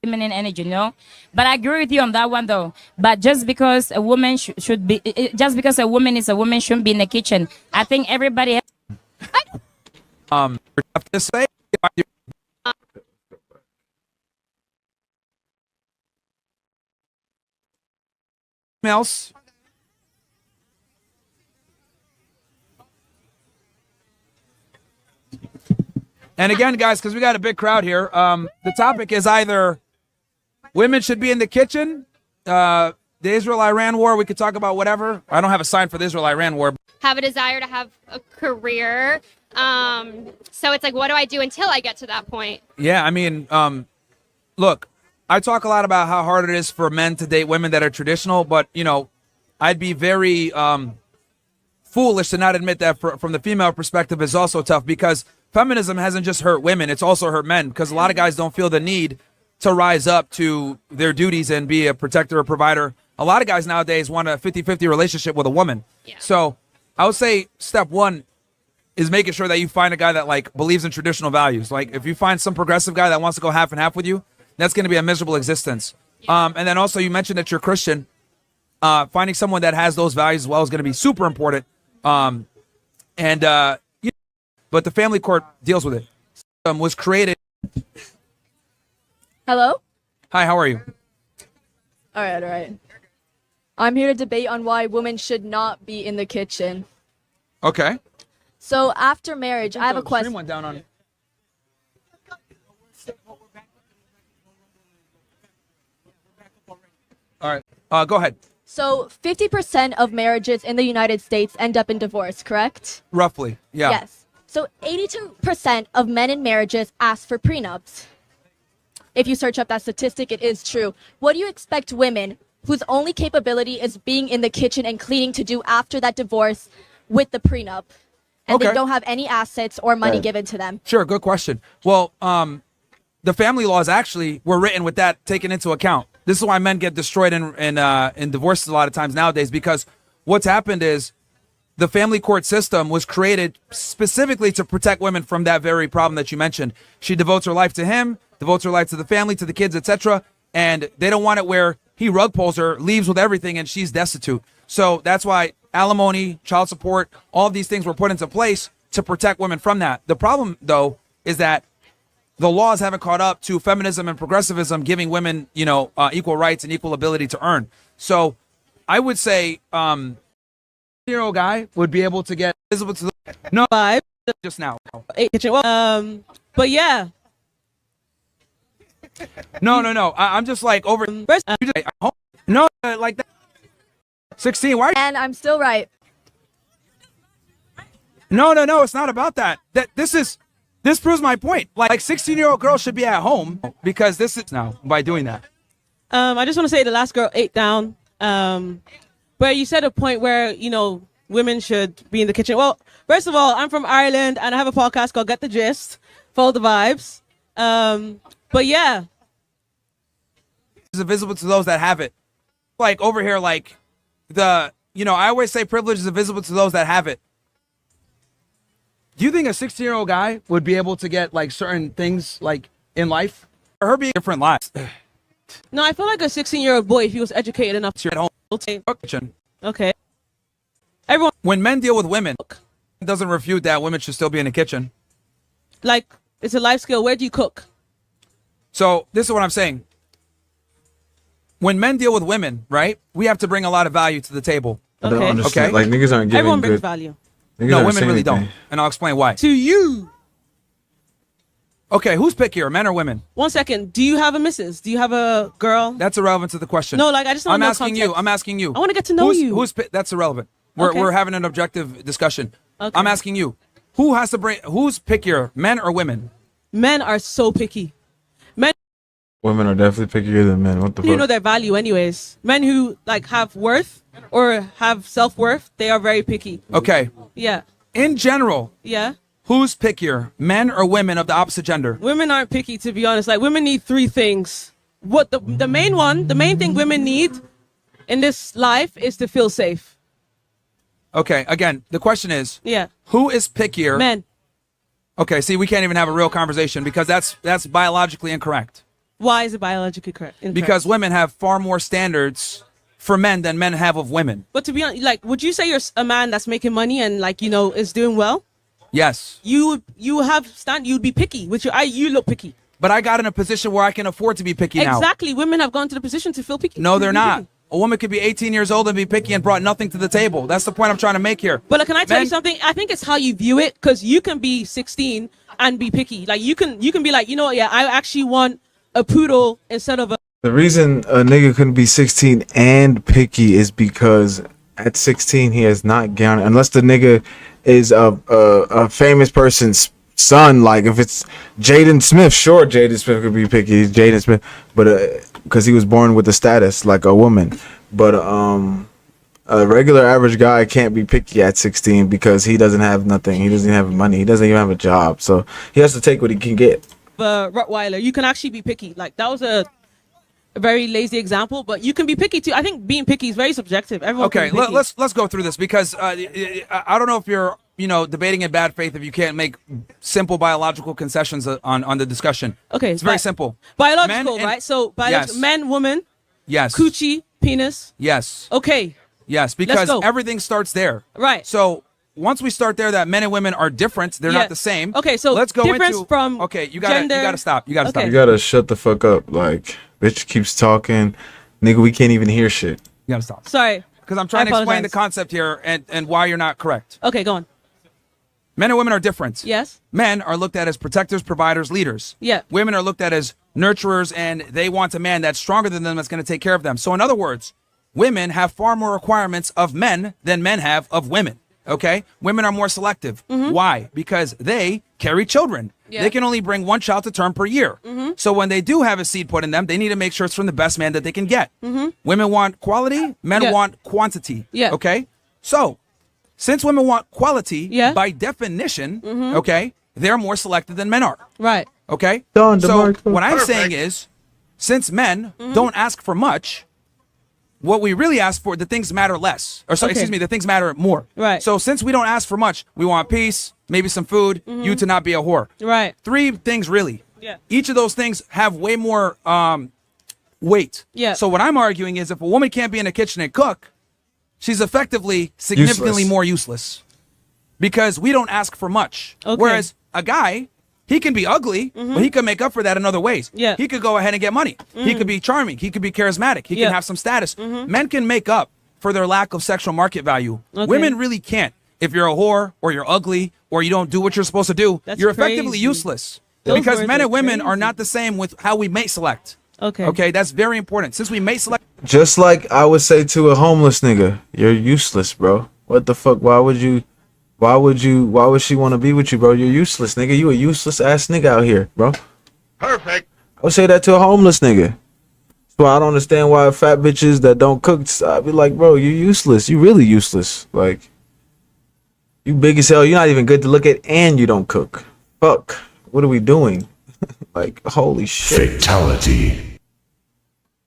Speaker 12: Feminine energy, no? But I agree with you on that one, though. But just because a woman should be, just because a woman is a woman shouldn't be in the kitchen. I think everybody.
Speaker 2: Have to say. Else. And again, guys, because we got a big crowd here, the topic is either women should be in the kitchen, the Israel-Iran war. We could talk about whatever. I don't have a sign for the Israel-Iran war.
Speaker 13: Have a desire to have a career. So it's like, what do I do until I get to that point?
Speaker 2: Yeah, I mean, look, I talk a lot about how hard it is for men to date women that are traditional, but, you know, I'd be very foolish to not admit that from the female perspective is also tough, because feminism hasn't just hurt women, it's also hurt men, because a lot of guys don't feel the need to rise up to their duties and be a protector or provider. A lot of guys nowadays want a 50-50 relationship with a woman. Yeah. So I would say step one is making sure that you find a guy that like believes in traditional values. Like if you find some progressive guy that wants to go half and half with you, that's going to be a miserable existence. Yeah. And then also you mentioned that you're Christian. Finding someone that has those values as well is going to be super important. But the family court deals with it. Was created.
Speaker 14: Hello?
Speaker 2: Hi, how are you?
Speaker 14: All right. I'm here to debate on why women should not be in the kitchen.
Speaker 2: Okay.
Speaker 14: So after marriage, I have a question.
Speaker 2: Went down on. All right. Go ahead.
Speaker 14: So 50% of marriages in the United States end up in divorce, correct?
Speaker 2: Roughly, yeah.
Speaker 14: Yes. So 82% of men in marriages ask for prenups. If you search up that statistic, it is true. What do you expect women whose only capability is being in the kitchen and cleaning to do after that divorce with the prenup? And they don't have any assets or money given to them.
Speaker 2: Sure, good question. Well, the family laws actually were written with that taken into account. This is why men get destroyed in divorces a lot of times nowadays, because what's happened is the family court system was created specifically to protect women from that very problem that you mentioned. She devotes her life to him, devotes her life to the family, to the kids, etc. And they don't want it where he rug pulls her, leaves with everything, and she's destitute. So that's why alimony, child support, all of these things were put into place to protect women from that. The problem, though, is that the laws haven't caught up to feminism and progressivism giving women, equal rights and equal ability to earn. So I would say, year-old guy would be able to get visible to the no vibe just now.
Speaker 15: But yeah.
Speaker 2: No. I'm just like over. No, like that. 16. Why?
Speaker 14: And I'm still right.
Speaker 2: No. It's not about that. This proves my point. Like 16-year-old girls should be at home because this is now by doing that.
Speaker 15: I just want to say the last girl ate down. But you said a point where, women should be in the kitchen. Well, first of all, I'm from Ireland and I have a podcast called Get the Gist. Follow the vibes. But yeah.
Speaker 2: It's invisible to those that have it. Like over here, like I always say privilege is invisible to those that have it. Do you think a 16-year-old guy would be able to get like certain things like in life. Her being different lives.
Speaker 15: No, I feel like a 16-year-old boy, if he was educated enough.
Speaker 2: You're at home. Kitchen.
Speaker 15: Okay. Everyone.
Speaker 2: When men deal with women, it doesn't refute that women should still be in the kitchen.
Speaker 15: Like, it's a life skill. Where do you cook?
Speaker 2: So this is what I'm saying. When men deal with women, right, we have to bring a lot of value to the table.
Speaker 3: I don't
Speaker 15: Okay.
Speaker 3: understand.
Speaker 2: Okay.
Speaker 3: Like niggas aren't giving
Speaker 15: Everyone brings
Speaker 3: good.
Speaker 15: value.
Speaker 3: Niggas
Speaker 2: No,
Speaker 3: aren't
Speaker 2: women
Speaker 3: saying
Speaker 2: really
Speaker 3: anything.
Speaker 2: don't. And I'll explain why.
Speaker 15: To you.
Speaker 2: Okay, who's pickier, men or women?
Speaker 15: 1 second. Do you have a missus? Do you have a girl?
Speaker 2: That's irrelevant to the question.
Speaker 15: No, like, I just want
Speaker 2: I'm
Speaker 15: to know
Speaker 2: asking you.
Speaker 15: context.
Speaker 2: I'm asking you.
Speaker 15: I want to get to know you.
Speaker 2: That's irrelevant.
Speaker 15: Okay.
Speaker 2: We're having an objective discussion.
Speaker 15: Okay.
Speaker 2: I'm asking you. Who's pickier, men or women?
Speaker 15: Men are so picky. Men
Speaker 3: Women are definitely pickier than men. What the
Speaker 15: who know
Speaker 3: fuck?
Speaker 15: their value anyways. Men who like have worth or have self-worth, they are very picky.
Speaker 2: Okay.
Speaker 15: Yeah.
Speaker 2: In general,
Speaker 15: Yeah.
Speaker 2: who's pickier, men or women of the opposite gender?
Speaker 15: Women aren't picky, to be honest. Like, women need 3 things. What the main thing women need in this life is to feel safe.
Speaker 2: Okay, again, the question is,
Speaker 15: Yeah.
Speaker 2: who is pickier?
Speaker 15: Men.
Speaker 2: Okay, see, we can't even have a real conversation because that's biologically incorrect.
Speaker 15: Why is it biologically correct? Incorrect?
Speaker 2: Because women have far more standards for men than men have of women.
Speaker 15: But to be honest, like, would you say you're a man that's making money and, like, you know, is doing well?
Speaker 2: Yes.
Speaker 15: You'd be picky. You look picky.
Speaker 2: But I got in a position where I can afford to be picky now.
Speaker 15: Exactly. Women have gone to the position to feel picky.
Speaker 2: No,
Speaker 15: to
Speaker 2: they're
Speaker 15: be
Speaker 2: not.
Speaker 15: picky.
Speaker 2: A woman could be 18 years old and be picky and brought nothing to the table. That's the point I'm trying to make here.
Speaker 15: But can I tell you
Speaker 2: Men-
Speaker 15: something? I think it's how you view it, because you can be 16 and be picky. Like, you can be like, you know what? Yeah, I actually want a poodle instead of a.
Speaker 3: The reason a nigga couldn't be 16 and picky is because at 16 he has not guaranteed, unless the nigga is a famous person's son. Like if it's Jaden Smith, sure, Jaden Smith could be picky. Jaden Smith, but because he was born with a status like a woman. But a regular average guy can't be picky at 16 because he doesn't have nothing. He doesn't have money. He doesn't even have a job. So he has to take what he can get.
Speaker 15: Rottweiler, you can actually be picky. Like, that was a very lazy example, but you can be picky too. I think being picky is very subjective. Everyone.
Speaker 2: Okay,
Speaker 15: can be picky.
Speaker 2: let's go through this because I don't know if you're debating in bad faith if you can't make simple biological concessions on the discussion.
Speaker 15: Okay,
Speaker 2: it's very simple.
Speaker 15: Biological,
Speaker 2: Men and-
Speaker 15: right? So
Speaker 2: Yes.
Speaker 15: men, woman,
Speaker 2: Yes.
Speaker 15: coochie, penis.
Speaker 2: Yes.
Speaker 15: Okay.
Speaker 2: Yes, because
Speaker 15: go.
Speaker 2: everything starts there.
Speaker 15: Right.
Speaker 2: So once we start there, that men and women are different. They're
Speaker 15: Yeah.
Speaker 2: not the same.
Speaker 15: Okay, so
Speaker 2: let's go
Speaker 15: difference
Speaker 2: into
Speaker 15: from
Speaker 2: okay. You
Speaker 15: gender-
Speaker 2: gotta stop. You gotta stop.
Speaker 3: You gotta shut the fuck up. Like, bitch keeps talking. Nigga, we can't even hear shit.
Speaker 2: You gotta stop.
Speaker 15: Sorry.
Speaker 2: Because I'm trying to explain
Speaker 15: apologize.
Speaker 2: the concept here and why you're not correct.
Speaker 15: Okay, go on.
Speaker 2: Men and women are different.
Speaker 15: Yes.
Speaker 2: Men are looked at as protectors, providers, leaders.
Speaker 15: Yeah.
Speaker 2: Women are looked at as nurturers, and they want a man that's stronger than them, that's going to take care of them. So, in other words, women have far more requirements of men than men have of women. Okay? Women are more selective. Why? Because they carry children.
Speaker 15: Yeah.
Speaker 2: They can only bring one child to term per year. So, when they do have a seed put in them, they need to make sure it's from the best man that they can get. Women want quality, men
Speaker 15: Yeah.
Speaker 2: want quantity.
Speaker 15: Yeah.
Speaker 2: Okay? So, since women want quality,
Speaker 15: Yeah.
Speaker 2: by definition, okay, they're more selective than men are.
Speaker 15: Right.
Speaker 2: Okay?
Speaker 3: Done,
Speaker 2: So
Speaker 3: DeMarco.
Speaker 2: what I'm saying is, since men don't ask for much, what we really ask for, the things matter less. Or sorry,
Speaker 15: Okay.
Speaker 2: excuse me, the things matter more.
Speaker 15: Right.
Speaker 2: So since we don't ask for much, we want peace, maybe some food, you to not be a whore.
Speaker 15: Right.
Speaker 2: 3 things really.
Speaker 15: Yeah.
Speaker 2: Each of those things have way more weight.
Speaker 15: Yeah.
Speaker 2: So what I'm arguing is if a woman can't be in the kitchen and cook, she's effectively significantly
Speaker 3: Useless.
Speaker 2: more useless because we don't ask for much.
Speaker 15: Okay.
Speaker 2: Whereas a guy, he can be ugly, but he can make up for that in other ways.
Speaker 15: Yeah.
Speaker 2: He could go ahead and get money. He could be charming. He could be charismatic. He
Speaker 15: Yeah.
Speaker 2: can have some status. Men can make up for their lack of sexual market value.
Speaker 15: Okay.
Speaker 2: Women really can't. If you're a whore or you're ugly or you don't do what you're supposed to do,
Speaker 15: That's
Speaker 2: you're effectively
Speaker 15: crazy.
Speaker 2: useless.
Speaker 15: Those
Speaker 2: because
Speaker 15: words
Speaker 2: men
Speaker 15: are
Speaker 2: and women are
Speaker 15: crazy.
Speaker 2: not the same with how we mate select.
Speaker 15: Okay.
Speaker 2: Okay, that's very important. Since we mate select
Speaker 3: Just like I would say to a homeless nigga, you're useless, bro. What the fuck? Why would she want to be with you, bro? You're useless, nigga. You a useless ass nigga out here, bro.
Speaker 4: Perfect.
Speaker 3: I would say that to a homeless nigga. So I don't understand why fat bitches that don't cook, I'd be like, bro, you're useless. You really useless. Like, you big as hell. You're not even good to look at and you don't cook. Fuck. What are we doing? Like, holy shit.
Speaker 16: Fatality.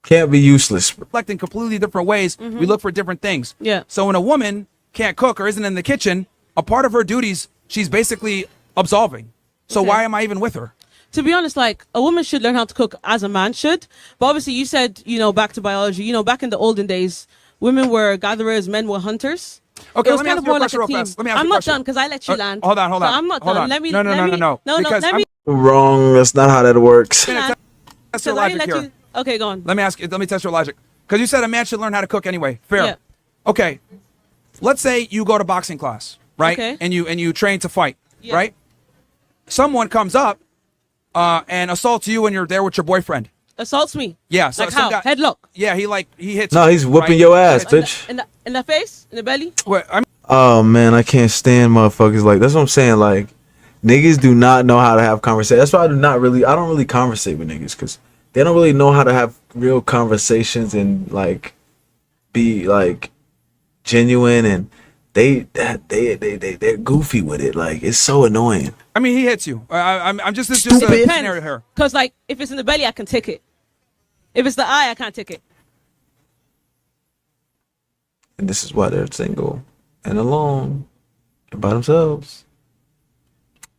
Speaker 3: Can't be useless.
Speaker 2: in completely different ways. We look for different things.
Speaker 15: Yeah.
Speaker 2: So when a woman can't cook or isn't in the kitchen, a part of her duties, she's basically absolving. So
Speaker 15: Okay.
Speaker 2: why am I even with her?
Speaker 15: to be honest, like a woman should learn how to cook as a man should. But obviously, you said, back to biology. Back in the olden days, women were gatherers, men were hunters.
Speaker 2: Okay,
Speaker 15: It was
Speaker 2: let me
Speaker 15: kind
Speaker 2: ask
Speaker 15: of
Speaker 2: you a
Speaker 15: more like
Speaker 2: question real
Speaker 15: team.
Speaker 2: fast. Let me ask you
Speaker 15: I'm
Speaker 2: a
Speaker 15: not
Speaker 2: question.
Speaker 15: done because I let you land.
Speaker 2: Hold on.
Speaker 15: So I'm not
Speaker 2: Hold
Speaker 15: done.
Speaker 2: on.
Speaker 15: Let me.
Speaker 2: No. Because
Speaker 15: let me.
Speaker 3: Wrong. That's not how that works.
Speaker 2: I'm gonna test
Speaker 15: Because
Speaker 2: your
Speaker 15: I
Speaker 2: logic
Speaker 15: let
Speaker 2: here.
Speaker 15: you. Okay, go on.
Speaker 2: Let me test your logic. Because you said a man should learn how to cook anyway. Fair.
Speaker 15: Yeah.
Speaker 2: Okay. Let's say you go to boxing class, right?
Speaker 15: Okay.
Speaker 2: And you train to fight,
Speaker 15: Yeah.
Speaker 2: right? Someone comes up and assaults you when you're there with your boyfriend.
Speaker 15: Assaults me.
Speaker 2: Yeah. So
Speaker 15: Like
Speaker 2: some
Speaker 15: how?
Speaker 2: guy,
Speaker 15: Headlock.
Speaker 2: Yeah, he hits.
Speaker 3: No,
Speaker 2: you,
Speaker 3: he's whooping
Speaker 2: right?
Speaker 3: your ass,
Speaker 2: Hits you.
Speaker 3: bitch.
Speaker 15: In the face, in the belly.
Speaker 2: Wait, I mean,
Speaker 3: Oh man, I can't stand motherfuckers like that's what I'm saying. Like niggas do not know how to have conversation. That's why I don't really conversate with niggas because they don't really know how to have real conversations and like be like genuine and they're goofy with it. Like it's so annoying.
Speaker 2: I mean, he hits you. I'm just this just a scenario here.
Speaker 15: Because like if it's in the belly, I can take it. If it's the eye, I can't take it.
Speaker 3: And this is why they're single and alone and by themselves.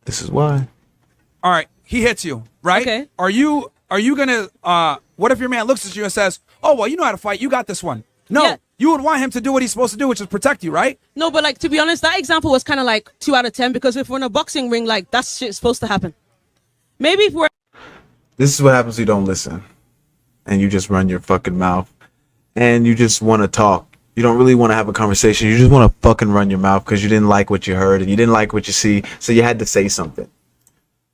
Speaker 3: This is why.
Speaker 2: All right, he hits you, right?
Speaker 15: Okay.
Speaker 2: Are you gonna? What if your man looks at you and says, "Oh well, you know how to fight. You got this one." No,
Speaker 15: Yeah.
Speaker 2: you would want him to do what he's supposed to do, which is protect you, right?
Speaker 15: No, but like to be honest, that example was kind of like 2 out of 10 because if we're in a boxing ring, like that shit's supposed to happen. Maybe if we're
Speaker 3: This is what happens when you don't listen. And you just run your fucking mouth. And you just want to talk. You don't really want to have a conversation. You just want to fucking run your mouth because you didn't like what you heard and you didn't like what you see. So you had to say something.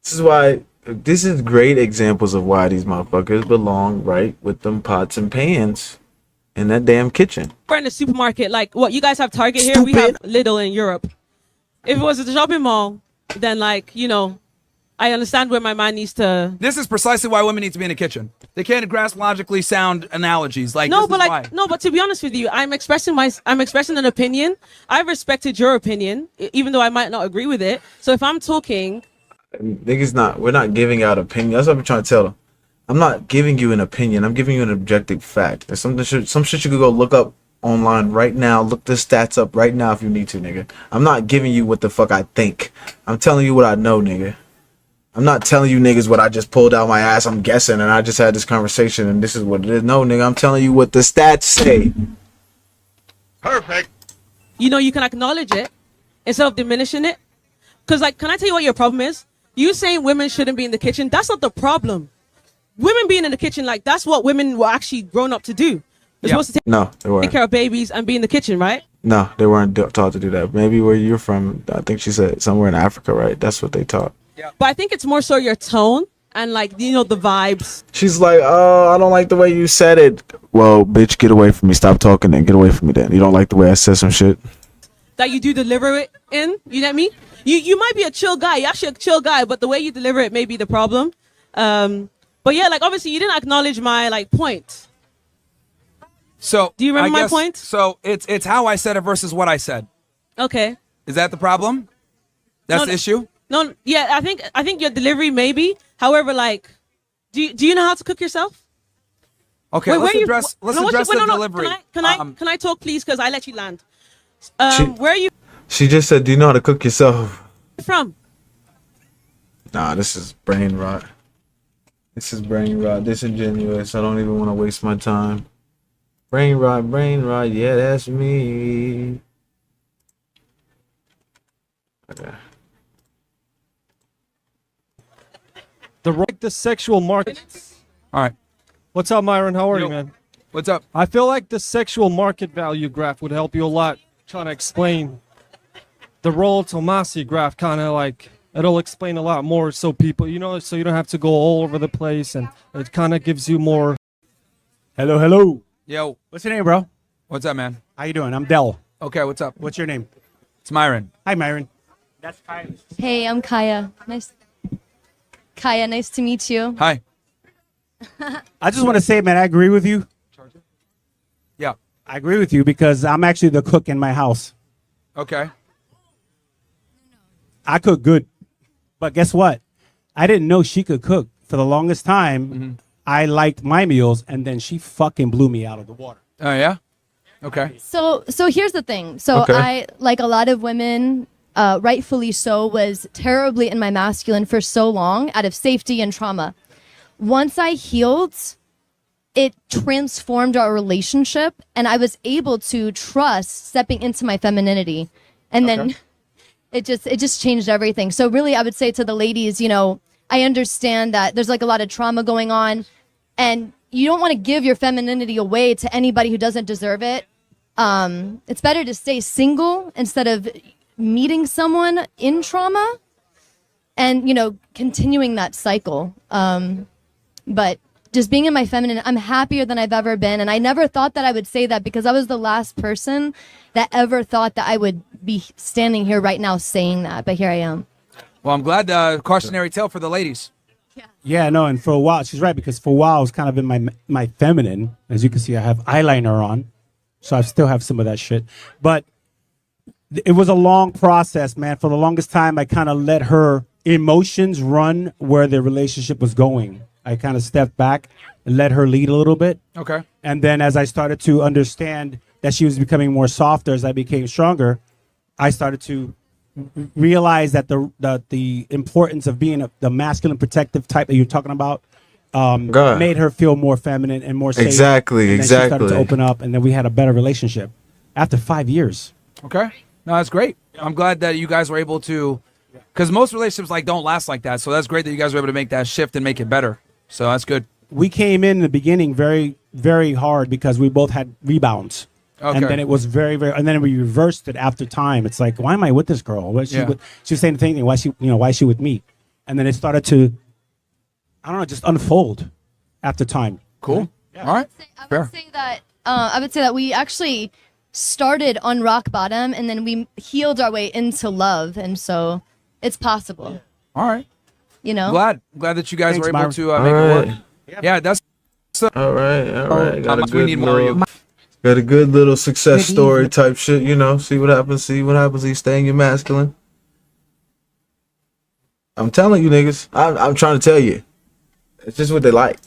Speaker 3: This is great examples of why these motherfuckers belong right with them pots and pans in that damn kitchen.
Speaker 15: in the supermarket, like what you guys have Target here, we have Lidl in Europe. If it was at the shopping mall, then like I understand where my man needs to.
Speaker 2: This is precisely why women need to be in the kitchen. They can't grasp logically sound analogies. Like
Speaker 15: No,
Speaker 2: this
Speaker 15: but
Speaker 2: is
Speaker 15: like
Speaker 2: why.
Speaker 15: no, but to be honest with you, I'm expressing an opinion. I respected your opinion, even though I might not agree with it. So if I'm talking,
Speaker 3: We're not giving out opinion. That's what I'm trying to tell them. I'm not giving you an opinion. I'm giving you an objective fact. There's some shit you could go look up online right now. Look the stats up right now if you need to, nigga. I'm not giving you what the fuck I think. I'm telling you what I know, nigga. I'm not telling you niggas what I just pulled out my ass. I'm guessing and I just had this conversation and this is what it is. No, nigga, I'm telling you what the stats say.
Speaker 5: Perfect.
Speaker 15: you can acknowledge it instead of diminishing it. Because like, can I tell you what your problem is? You saying women shouldn't be in the kitchen. That's not the problem. Women being in the kitchen, like that's what women were actually grown up to do. They're supposed to
Speaker 3: No, they
Speaker 15: take
Speaker 3: weren't.
Speaker 15: care of babies and be in the kitchen, right?
Speaker 3: No, they weren't taught to do that. Maybe where you're from, I think she said somewhere in Africa, right? That's what they taught.
Speaker 15: But I think it's more so your tone and like the vibes.
Speaker 3: She's like, oh, I don't like the way you said it. Well, bitch, get away from me. Stop talking and get away from me then. You don't like the way I said some shit?
Speaker 15: That you do deliver it in. You know what I mean? You might be a chill guy. You're actually a chill guy, but the way you deliver it may be the problem. But yeah, like obviously you didn't acknowledge my like point.
Speaker 2: So
Speaker 15: do you remember
Speaker 2: I
Speaker 15: my
Speaker 2: guess-
Speaker 15: point?
Speaker 2: So it's how I said it versus what I said.
Speaker 15: Okay.
Speaker 2: Is that the problem? That's the issue?
Speaker 15: No, yeah, I think your delivery maybe. However, like, do you know how to cook yourself?
Speaker 2: Okay, let's address the delivery.
Speaker 15: Can I talk, please? Because I let you land.
Speaker 3: She-
Speaker 15: Where are you
Speaker 3: She just said, do you know how to cook yourself?
Speaker 15: from?
Speaker 3: Nah, this is brain rot. This is brain rot. Disingenuous. I don't even want to waste my time. Brain rot, yeah, that's me. Okay.
Speaker 16: The sexual market.
Speaker 2: All right.
Speaker 16: What's up, Myron? How are you, man?
Speaker 2: What's up?
Speaker 16: I feel like the sexual market value graph would help you a lot trying to explain the role Tomasi graph, kind of like it'll explain a lot more so people, so you don't have to go all over the place and it kind of gives you more.
Speaker 17: Hello.
Speaker 2: Yo.
Speaker 17: What's your name, bro?
Speaker 2: What's up, man?
Speaker 17: How you doing? I'm Del.
Speaker 2: Okay, what's up?
Speaker 17: What's your name?
Speaker 2: It's Myron.
Speaker 17: Hi, Myron. That's fine.
Speaker 18: Hey, I'm Kaya. Kaya, nice to meet you.
Speaker 2: Hi.
Speaker 17: I just want to say, man, I agree with you.
Speaker 2: Yeah.
Speaker 17: I agree with you because I'm actually the cook in my house.
Speaker 2: Okay.
Speaker 17: I cook good. But guess what? I didn't know she could cook. For the longest time, I liked my meals, and then she fucking blew me out of the water.
Speaker 2: Oh, yeah? Okay.
Speaker 18: So here's the thing. So
Speaker 17: Okay.
Speaker 18: I, like a lot of women, rightfully so, was terribly in my masculine for so long out of safety and trauma. Once I healed, it transformed our relationship, and I was able to trust stepping into my femininity. And then it just changed everything. So really, I would say to the ladies, I understand that there's like a lot of trauma going on, and you don't want to give your femininity away to anybody who doesn't deserve it. It's better to stay single instead of meeting someone in trauma and, continuing that cycle. But just being in my feminine, I'm happier than I've ever been. And I never thought that I would say that because I was the last person that ever thought that I would be standing here right now saying that. But here I am.
Speaker 2: Well, I'm glad cautionary tale for the ladies.
Speaker 17: Yeah, no, and for a while, she's right, because for a while I was kind of in my feminine. As you can see, I have eyeliner on, so I still have some of that shit. But it was a long process, man. For the longest time, I kind of let her emotions run where the relationship was going. I kind of stepped back and let her lead a little bit.
Speaker 2: Okay.
Speaker 17: And then as I started to understand that she was becoming more softer as I became stronger, I started to realize that the importance of being the masculine protective type that you're talking about made her feel more feminine and more safe.
Speaker 3: Exactly,
Speaker 17: and then she started
Speaker 3: exactly.
Speaker 17: to open up, and then we had a better relationship after 5 years.
Speaker 2: Okay. No, that's great. I'm glad that you guys were able to, because most relationships don't last like that. So that's great that you guys were able to make that shift and make it better. So that's good.
Speaker 17: We came in the beginning very, very hard because we both had rebounds.
Speaker 2: Okay.
Speaker 17: And then it was very, very, and then we reversed it after time. It's like, why am I with this girl? She was saying the same thing. Why is she with me? And then it started to, I don't know, just unfold after time.
Speaker 2: Cool. Yeah. All right.
Speaker 18: I would say that we actually started on rock bottom, and then we healed our way into love, and so it's possible.
Speaker 2: All right. Glad that you guys
Speaker 17: Thanks,
Speaker 2: were able
Speaker 17: Myron.
Speaker 2: to make it work. Yeah, that's
Speaker 3: all right.
Speaker 2: we need more of you.
Speaker 3: Got a good little success story type shit, see what happens. You stay in your masculine. I'm telling you niggas, I'm trying to tell you, it's just what they like.